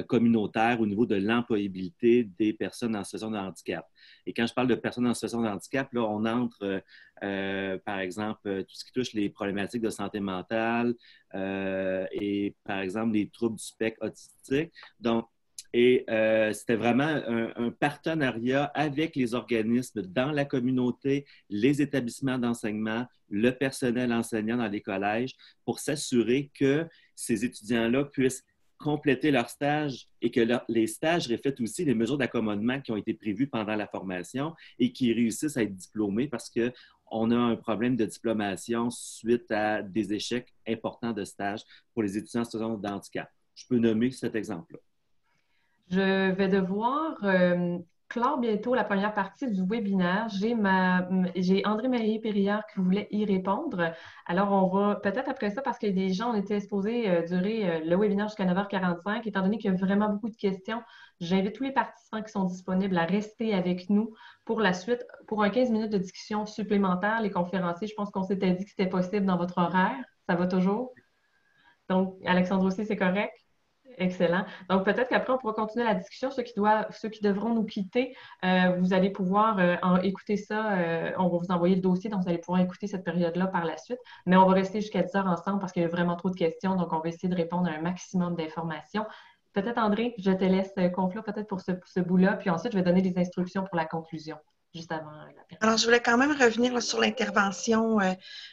[SPEAKER 4] communautaires au niveau de l'employabilité des personnes en situation de handicap. Et quand je parle de personnes en situation de handicap, là, on entre, par exemple, tout ce qui touche les problématiques de santé mentale et, par exemple, les troubles du spectre autistique. Donc, c'était vraiment un partenariat avec les organismes dans la communauté, les établissements d'enseignement, le personnel enseignant dans les collèges pour s'assurer que ces étudiants-là puissent compléter leur stage et que les stages reflètent aussi les mesures d'accommodement qui ont été prévues pendant la formation et qui réussissent à être diplômés parce qu'on a un problème de diplomation suite à des échecs importants de stage pour les étudiants en situation de handicap. je peux nommer cet exemple-là.
[SPEAKER 3] Je vais devoir clore bientôt la première partie du webinaire. J'ai André-Marie Périllard qui voulait y répondre. Alors, on va peut-être après ça, parce que des gens, on était supposés durer le webinaire jusqu'à 9h45. Étant donné qu'il y a vraiment beaucoup de questions, j'invite tous les participants qui sont disponibles à rester avec nous pour la suite, pour un 15 minutes de discussion supplémentaire. Les conférenciers, je pense qu'on s'était dit que c'était possible dans votre horaire. Ça va toujours? Donc, Alexandre aussi, c'est correct? Excellent. Donc, peut-être qu'après, on pourra continuer la discussion. Ceux qui devront nous quitter, vous allez pouvoir écouter ça. On va vous envoyer le dossier, donc vous allez pouvoir écouter cette période-là par la suite. Mais on va rester jusqu'à 10 heures ensemble parce qu'il y a vraiment trop de questions. Donc, on va essayer de répondre à un maximum d'informations. Peut-être, André, je te laisse conclure peut-être pour ce bout-là. Puis ensuite, je vais donner des instructions pour la conclusion, juste avant la période.
[SPEAKER 1] Alors, je voulais quand même revenir là, sur l'intervention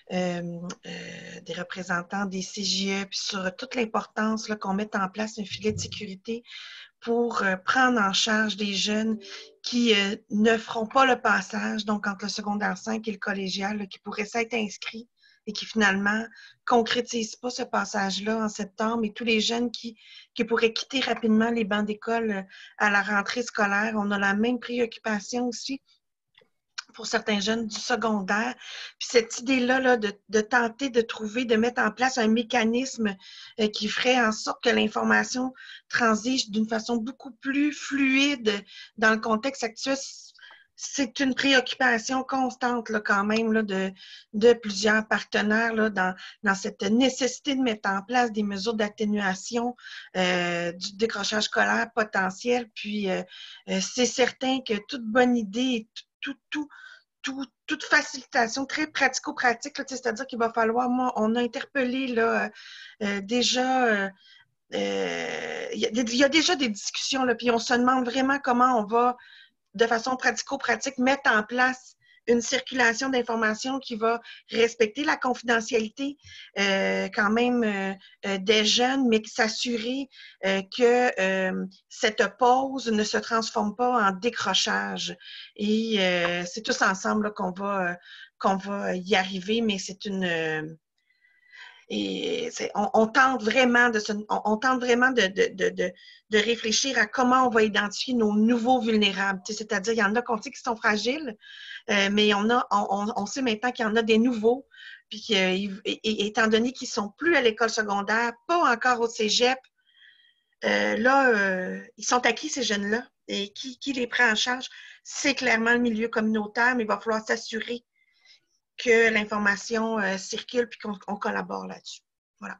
[SPEAKER 1] des représentants des CJE, puis sur toute l'importance qu'on mette en place un filet de sécurité pour prendre en charge des jeunes qui ne feront pas le passage, donc entre le secondaire 5 et le collégial, là, qui pourraient s'être inscrits et qui finalement ne concrétisent pas ce passage-là en septembre, et tous les jeunes qui pourraient quitter rapidement les bancs d'école à la rentrée scolaire. On a la même préoccupation aussi pour certains jeunes du secondaire. Puis cette idée-là là, de tenter de trouver, de mettre en place un mécanisme qui ferait en sorte que l'information transige d'une façon beaucoup plus fluide dans le contexte actuel, c'est une préoccupation constante là, quand même là, de plusieurs partenaires là, dans cette nécessité de mettre en place des mesures d'atténuation du décrochage scolaire potentiel. Puis c'est certain que toute bonne idée, toute facilitation très pratico-pratique, c'est-à-dire qu'il va falloir, moi, on a interpellé là, déjà, il y a déjà des discussions, là, puis on se demande vraiment comment on va, de façon pratico-pratique, mettre en place une circulation d'informations qui va respecter la confidentialité quand même des jeunes, mais s'assurer que cette pause ne se transforme pas en décrochage. Et c'est tous ensemble là, qu'on va y arriver, mais c'est une... Et on tente vraiment de réfléchir à comment on va identifier nos nouveaux vulnérables. C'est-à-dire, il y en a qu'on sait qui sont fragiles, mais on sait maintenant qu'il y en a des nouveaux. Puis étant donné qu'ils ne sont plus à l'école secondaire, pas encore au cégep, ils sont acquis ces jeunes-là. Et qui les prend en charge? C'est clairement le milieu communautaire, mais il va falloir s'assurer que l'information circule puis qu'on collabore là-dessus. Voilà.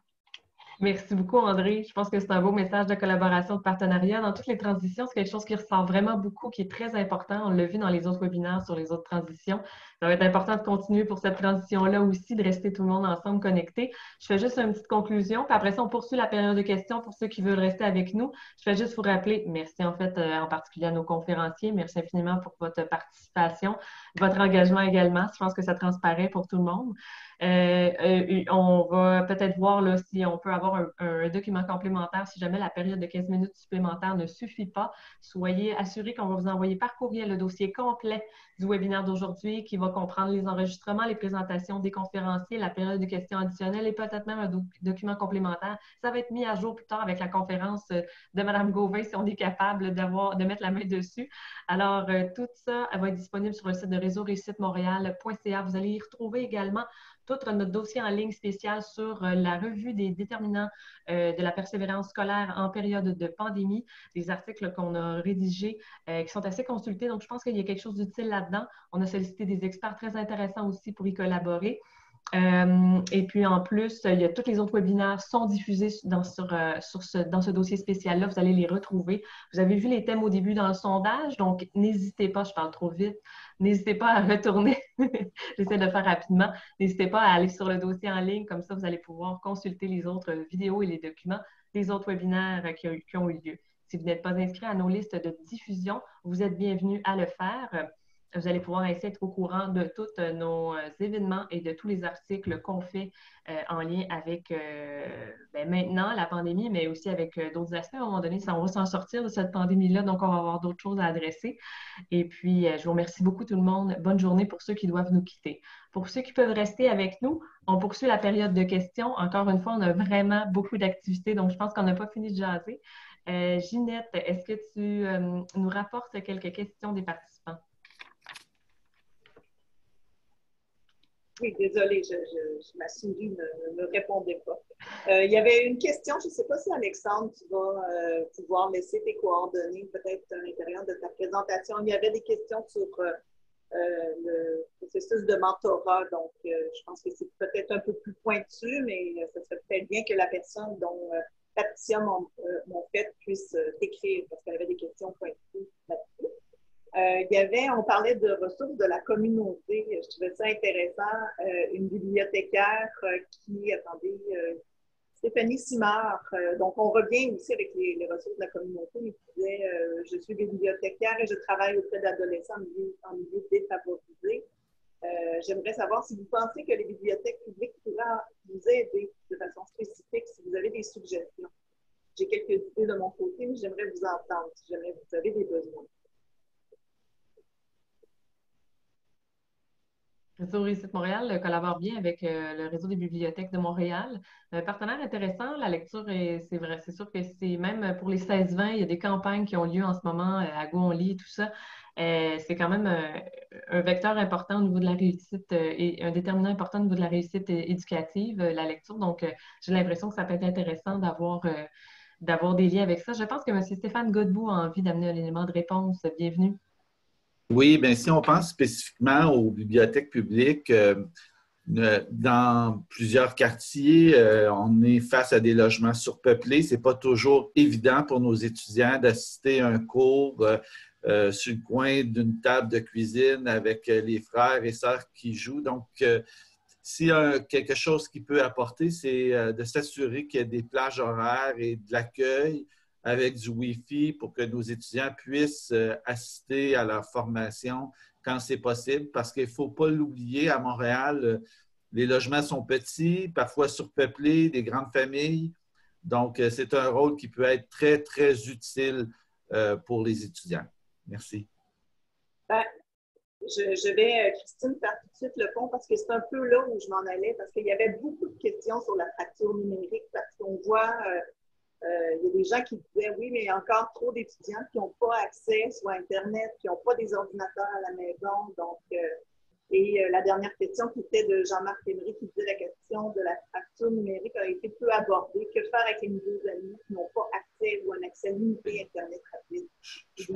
[SPEAKER 3] Merci beaucoup, André. Je pense que c'est un beau message de collaboration, de partenariat. Dans toutes les transitions, c'est quelque chose qui ressort vraiment beaucoup, qui est très important. On l'a vu dans les autres webinaires sur les autres transitions. Ça va être important de continuer pour cette transition-là aussi, de rester tout le monde ensemble connecté. Je fais juste une petite conclusion, puis après ça, on poursuit la période de questions pour ceux qui veulent rester avec nous. Je fais juste vous rappeler, merci en fait en particulier à nos conférenciers. Merci infiniment pour votre participation, votre engagement également. Je pense que ça transparaît pour tout le monde. On va peut-être voir là, si on peut avoir un document complémentaire si jamais la période de 15 minutes supplémentaire ne suffit pas. Soyez assurés qu'on va vous envoyer par courriel le dossier complet du webinaire d'aujourd'hui qui va comprendre les enregistrements, les présentations des conférenciers, la période de questions additionnelles et peut-être même un document complémentaire. Ça va être mis à jour plus tard avec la conférence de Mme Gauvin si on est capable de mettre la main dessus. Alors, tout ça va être disponible sur le site de réseau-réussite-montréal.ca. Vous allez y retrouver également tout notre dossier en ligne spécial sur la revue des déterminants de la persévérance scolaire en période de pandémie, des articles qu'on a rédigés qui sont assez consultés. Donc, je pense qu'il y a quelque chose d'utile là-dedans. On a sollicité des experts très intéressants aussi pour y collaborer. Et puis, en plus, il y a tous les autres webinaires sont diffusés dans ce dossier spécial-là. Vous allez les retrouver. Vous avez vu les thèmes au début dans le sondage, donc n'hésitez pas, je parle trop vite, n'hésitez pas à retourner. J'essaie de le faire rapidement. N'hésitez pas à aller sur le dossier en ligne. Comme ça, vous allez pouvoir consulter les autres vidéos et les documents des autres webinaires qui ont eu lieu. Si vous n'êtes pas inscrit à nos listes de diffusion, vous êtes bienvenus à le faire. Vous allez pouvoir ainsi être au courant de tous nos événements et de tous les articles qu'on fait en lien avec maintenant la pandémie, mais aussi avec d'autres aspects. À un moment donné, on va s'en sortir de cette pandémie-là, donc on va avoir d'autres choses à adresser. Et puis, je vous remercie beaucoup tout le monde. Bonne journée pour ceux qui doivent nous quitter. Pour ceux qui peuvent rester avec nous, on poursuit la période de questions. Encore une fois, on a vraiment beaucoup d'activités, donc je pense qu'on n'a pas fini de jaser. Ginette, est-ce que tu nous rapportes quelques questions des participants?
[SPEAKER 5] Oui, désolée, ma souris ne me répondait pas. Il y avait une question, je ne sais pas si Alexandre, tu vas pouvoir laisser tes coordonnées peut-être à l'intérieur de ta présentation. Il y avait des questions sur le processus de mentorat, donc je pense que c'est peut-être un peu plus pointu, mais ça serait peut-être bien que la personne dont Patricia m'ont fait puisse t'écrire parce qu'elle avait des questions pointues là-dessus. On parlait de ressources de la communauté. Je trouvais ça intéressant. Une bibliothécaire Stéphanie Simard. Donc, on revient aussi avec les ressources de la communauté. Il disait je suis bibliothécaire et je travaille auprès d'adolescents en milieu défavorisé. J'aimerais savoir si vous pensez que les bibliothèques publiques pourraient vous aider de façon spécifique, si vous avez des suggestions. J'ai quelques idées de mon côté, mais j'aimerais vous entendre si jamais vous avez des besoins.
[SPEAKER 3] Réseau Réussite Montréal collabore bien avec le réseau des bibliothèques de Montréal. Un partenaire intéressant, la lecture, c'est vrai, c'est sûr que c'est même pour les 16-20, il y a des campagnes qui ont lieu en ce moment, à Go on lit et tout ça. C'est quand même un vecteur important au niveau de la réussite et un déterminant important au niveau de la réussite éducative, la lecture. Donc, j'ai l'impression que ça peut être intéressant d'avoir des liens avec ça. Je pense que M. Stéphane Godbout a envie d'amener un élément de réponse. Bienvenue.
[SPEAKER 2] Oui, bien, si on pense spécifiquement aux bibliothèques publiques, dans plusieurs quartiers, on est face à des logements surpeuplés. Ce n'est pas toujours évident pour nos étudiants d'assister à un cours sur le coin d'une table de cuisine avec les frères et sœurs qui jouent. Donc, s'il y a quelque chose qui peut apporter, c'est de s'assurer qu'il y a des plages horaires et de l'accueil avec du Wi-Fi pour que nos étudiants puissent assister à leur formation quand c'est possible, parce qu'il ne faut pas l'oublier, à Montréal, les logements sont petits, parfois surpeuplés, des grandes familles. Donc, c'est un rôle qui peut être très, très utile pour les étudiants. Merci.
[SPEAKER 5] Je vais, Christine, faire tout de suite le pont parce que c'est un peu là où je m'en allais, parce qu'il y avait beaucoup de questions sur la fracture numérique, parce qu'on voit... il y a des gens qui disaient, oui, mais il y a encore trop d'étudiants qui n'ont pas accès soit à Internet, qui n'ont pas des ordinateurs à la maison. Donc, la dernière question qui était de Jean-Marc Emery qui disait la question de la fracture numérique a été peu abordée. Que faire avec les nouveaux amis qui n'ont pas accès ou un accès limité à Internet rapide?
[SPEAKER 2] Je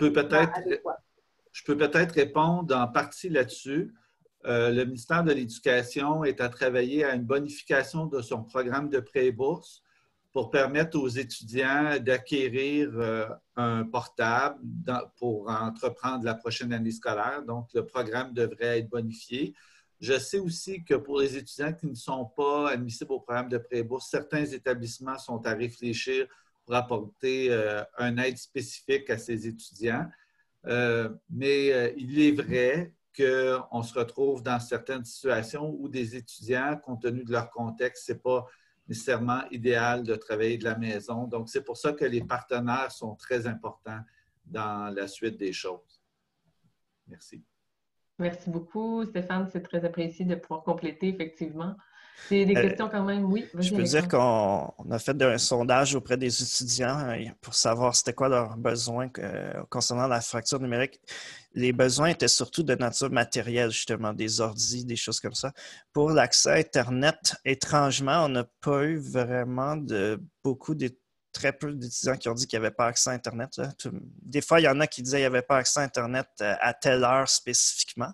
[SPEAKER 2] peux peut-être répondre en partie là-dessus. Le ministère de l'Éducation est à travailler à une bonification de son programme de prêt et bourse pour permettre aux étudiants d'acquérir un portable pour entreprendre la prochaine année scolaire. Donc, le programme devrait être bonifié. Je sais aussi que pour les étudiants qui ne sont pas admissibles au programme de prêt et bourse, certains établissements sont à réfléchir pour apporter une aide spécifique à ces étudiants. Mais il est vrai qu'on se retrouve dans certaines situations où des étudiants, compte tenu de leur contexte, ce n'est pas nécessairement idéal de travailler de la maison. Donc, c'est pour ça que les partenaires sont très importants dans la suite des choses. Merci.
[SPEAKER 3] Merci beaucoup, Stéphane. C'est très apprécié de pouvoir compléter, effectivement. C'est des questions quand même, oui.
[SPEAKER 6] Je peux dire qu'on a fait un sondage auprès des étudiants pour savoir c'était quoi leurs besoins concernant la fracture numérique. Les besoins étaient surtout de nature matérielle, justement, des ordis, des choses comme ça. Pour l'accès à Internet, étrangement, on n'a pas eu vraiment très peu d'étudiants qui ont dit qu'il n'y avait pas accès à Internet. Là. Des fois, il y en a qui disaient qu'il n'y avait pas accès à Internet à telle heure spécifiquement.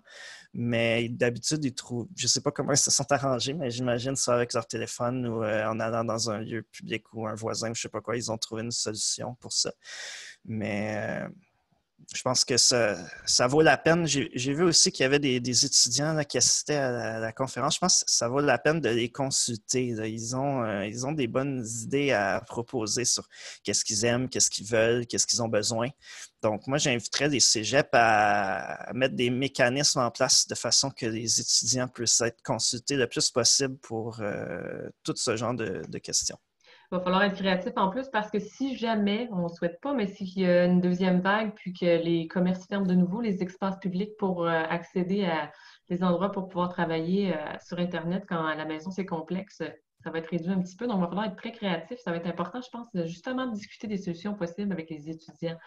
[SPEAKER 6] Mais d'habitude, ils trouvent, je ne sais pas comment ils se sont arrangés, mais j'imagine ça avec leur téléphone ou en allant dans un lieu public ou un voisin, je ne sais pas quoi, ils ont trouvé une solution pour ça. Mais je pense que ça vaut la peine. J'ai vu aussi qu'il y avait des étudiants là, qui assistaient à la conférence. Je pense que ça vaut la peine de les consulter. Là. Ils ont des bonnes idées à proposer sur qu'est-ce qu'ils aiment, qu'est-ce qu'ils veulent, qu'est-ce qu'ils ont besoin. Donc, moi, j'inviterais les cégeps à mettre des mécanismes en place de façon que les étudiants puissent être consultés le plus possible pour tout ce genre de questions.
[SPEAKER 3] Il va falloir être créatif en plus parce que si jamais, on ne souhaite pas, mais s'il y a une deuxième vague puis que les commerces ferment de nouveau, les espaces publics pour accéder à des endroits pour pouvoir travailler sur Internet quand à la maison c'est complexe, ça va être réduit un petit peu. Donc, il va falloir être très créatif. Ça va être important, je pense, de justement discuter des solutions possibles avec les étudiants.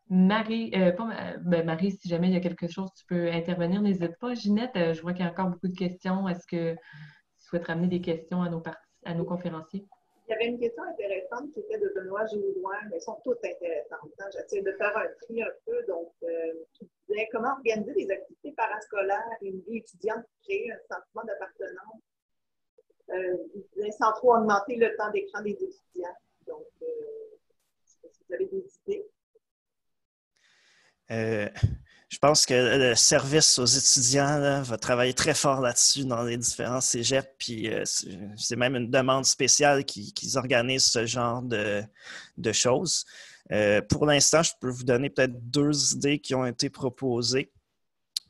[SPEAKER 3] Marie, Marie, si jamais il y a quelque chose, tu peux intervenir, n'hésite pas. Ginette, je vois qu'il y a encore beaucoup de questions. Est-ce que tu souhaites ramener des questions à nos conférenciers?
[SPEAKER 5] Il y avait une question intéressante qui était de Benoît Géoudouin, mais elles sont toutes intéressantes. Hein? J'essaie de faire un tri un peu. Donc, qui disait comment organiser des activités parascolaires et une vie étudiante pour créer un sentiment d'appartenance. Il disait sans trop augmenter le temps d'écran des étudiants. Donc, si vous avez des idées.
[SPEAKER 6] Je pense que le service aux étudiants là, va travailler très fort là-dessus dans les différents cégeps. Puis c'est même une demande spéciale qu'ils organisent ce genre de choses. Pour l'instant, je peux vous donner peut-être 2 idées qui ont été proposées.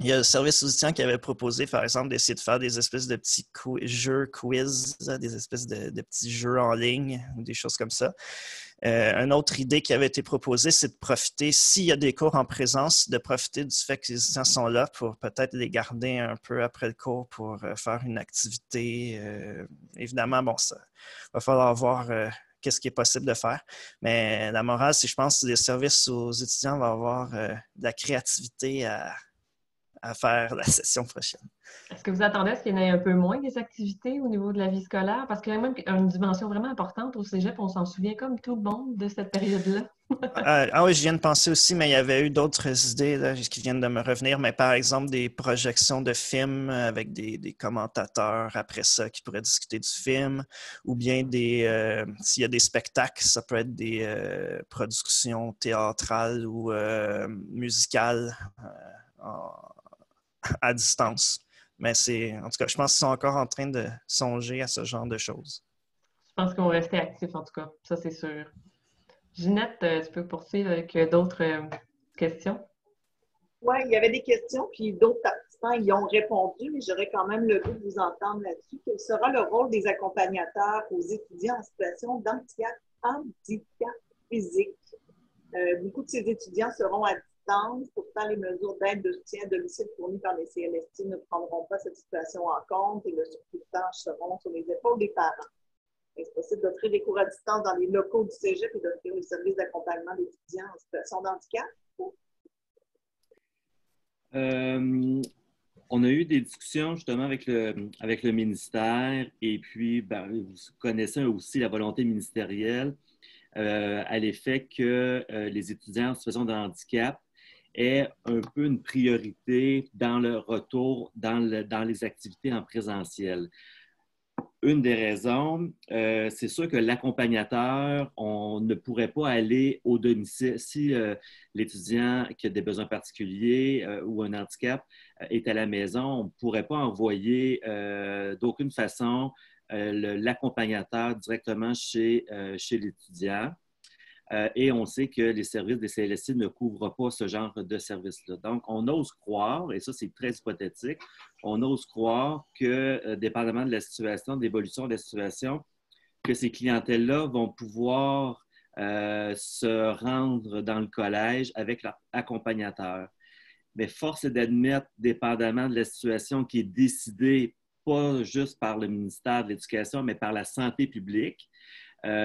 [SPEAKER 6] Il y a le service aux étudiants qui avait proposé, par exemple, d'essayer de faire des espèces de petits jeux quiz, des espèces de petits jeux en ligne, des choses comme ça. Une autre idée qui avait été proposée, c'est de profiter, s'il y a des cours en présence, de profiter du fait que les étudiants sont là pour peut-être les garder un peu après le cours pour faire une activité. Évidemment, bon, ça va falloir voir qu'est-ce qui est possible de faire. Mais la morale, c'est je pense que les services aux étudiants vont avoir de la créativité à faire la session prochaine.
[SPEAKER 3] Est-ce que vous attendez à ce qu'il y en ait un peu moins des activités au niveau de la vie scolaire? Parce qu'il y a même une dimension vraiment importante au cégep, on s'en souvient comme tout le monde de cette période-là.
[SPEAKER 6] Oui, je viens de penser aussi, mais il y avait eu d'autres idées là, qui viennent de me revenir. Mais par exemple, des projections de films avec des commentateurs après ça qui pourraient discuter du film, ou bien s'il y a des spectacles, ça peut être des productions théâtrales ou musicales à distance. Mais en tout cas, je pense qu'ils sont encore en train de songer à ce genre de choses.
[SPEAKER 3] Je pense qu'on va rester actifs, en tout cas. Ça, c'est sûr. Ginette, tu peux poursuivre avec d'autres questions?
[SPEAKER 5] Oui, il y avait des questions, puis d'autres participants y ont répondu, mais j'aurais quand même le goût de vous entendre là-dessus. Quel sera le rôle des accompagnateurs aux étudiants en situation d'handicap physique? Beaucoup de ces étudiants seront à distance. Pourtant, les mesures d'aide de soutien à domicile fournies par les CLST ne prendront pas cette situation en compte et le surplus de tâches seront sur les épaules des parents. Est-ce possible d'offrir des cours à distance dans les locaux du cégep et d'offrir le service d'accompagnement d'étudiants en situation de handicap?
[SPEAKER 4] On a eu des discussions justement avec le ministère et puis vous connaissez aussi la volonté ministérielle à l'effet que les étudiants en situation de handicap aient un peu une priorité dans le retour dans les activités en présentiel. Une des raisons, c'est sûr que l'accompagnateur, on ne pourrait pas aller au domicile. Si l'étudiant qui a des besoins particuliers ou un handicap est à la maison, on ne pourrait pas envoyer d'aucune façon l'accompagnateur directement chez l'étudiant. Et on sait que les services des CLSC ne couvrent pas ce genre de service-là. Donc, on ose croire, et ça c'est très hypothétique, on ose croire que, dépendamment de la situation, de l'évolution de la situation, que ces clientèles-là vont pouvoir se rendre dans le collège avec leur accompagnateur. Mais force est d'admettre, dépendamment de la situation qui est décidée, pas juste par le ministère de l'Éducation, mais par la santé publique,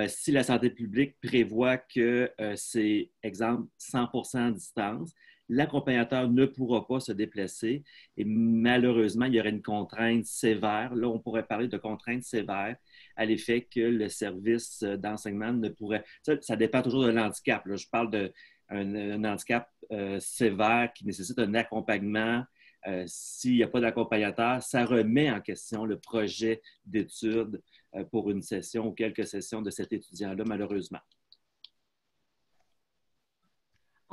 [SPEAKER 4] si la santé publique prévoit que c'est, exemple, 100% à distance, l'accompagnateur ne pourra pas se déplacer et malheureusement, il y aurait une contrainte sévère. Là, on pourrait parler de contrainte sévère à l'effet que le service d'enseignement ne pourrait... Ça dépend toujours de l'handicap. Là. Je parle d'un handicap sévère qui nécessite un accompagnement. S'il n'y a pas d'accompagnateur, ça remet en question le projet d'études pour une session ou quelques sessions de cet étudiant-là, malheureusement.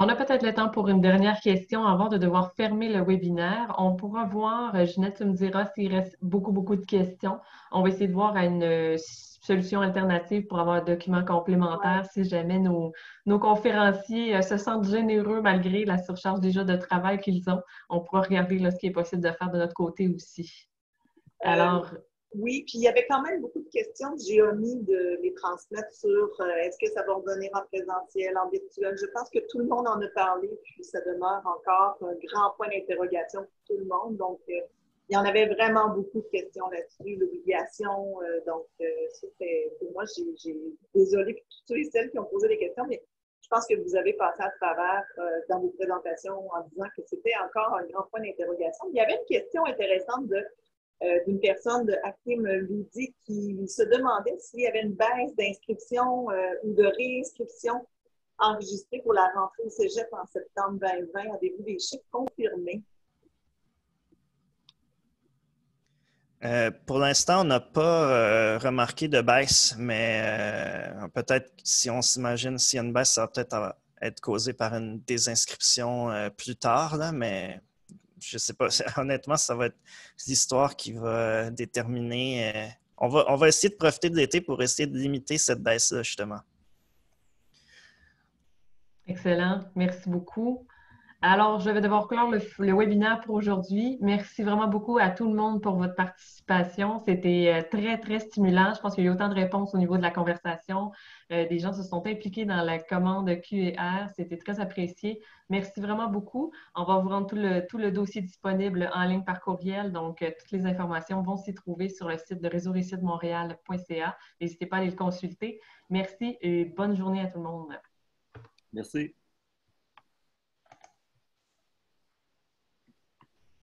[SPEAKER 3] On a peut-être le temps pour une dernière question avant de devoir fermer le webinaire. On pourra voir, Ginette, tu me diras s'il reste beaucoup de questions. On va essayer de voir à une solution alternative pour avoir un document complémentaire si jamais nos conférenciers se sentent généreux malgré la surcharge déjà de travail qu'ils ont. On pourra regarder là, ce qui est possible de faire de notre côté aussi. Alors,
[SPEAKER 5] oui, puis il y avait quand même beaucoup de questions que j'ai omis de les transmettre sur est-ce que ça va revenir en présentiel, en virtuel. Je pense que tout le monde en a parlé, puis ça demeure encore un grand point d'interrogation pour tout le monde. Donc, il y en avait vraiment beaucoup de questions là-dessus, l'obligation. Donc, c'était pour moi, désolée pour tous ceux et celles qui ont posé des questions, mais je pense que vous avez passé à travers dans vos présentations en disant que c'était encore un grand point d'interrogation. Il y avait une question intéressante d'une personne de Hakim Loudi qui se demandait s'il y avait une baisse d'inscription ou de réinscription enregistrée pour la rentrée au cégep en septembre 2020. Avez-vous des chiffres confirmés?
[SPEAKER 6] Pour l'instant, on n'a pas remarqué de baisse, mais peut-être si on s'imagine s'il y a une baisse, ça va peut-être être causé par une désinscription plus tard, là, mais je ne sais pas. Honnêtement, ça va être l'histoire qui va déterminer. On va essayer de profiter de l'été pour essayer de limiter cette baisse-là, justement.
[SPEAKER 3] excellent. Merci beaucoup. Alors, je vais devoir clore le webinaire pour aujourd'hui. Merci vraiment beaucoup à tout le monde pour votre participation. C'était très stimulant. Je pense qu'il y a eu autant de réponses au niveau de la conversation. Des gens se sont impliqués dans la commande Q&R. C'était très apprécié. Merci vraiment beaucoup. On va vous rendre tout le dossier disponible en ligne par courriel. Donc, toutes les informations vont s'y trouver sur le site de réseauréussitemontréal.ca. N'hésitez pas à aller le consulter. Merci et bonne journée à tout le monde.
[SPEAKER 4] Merci.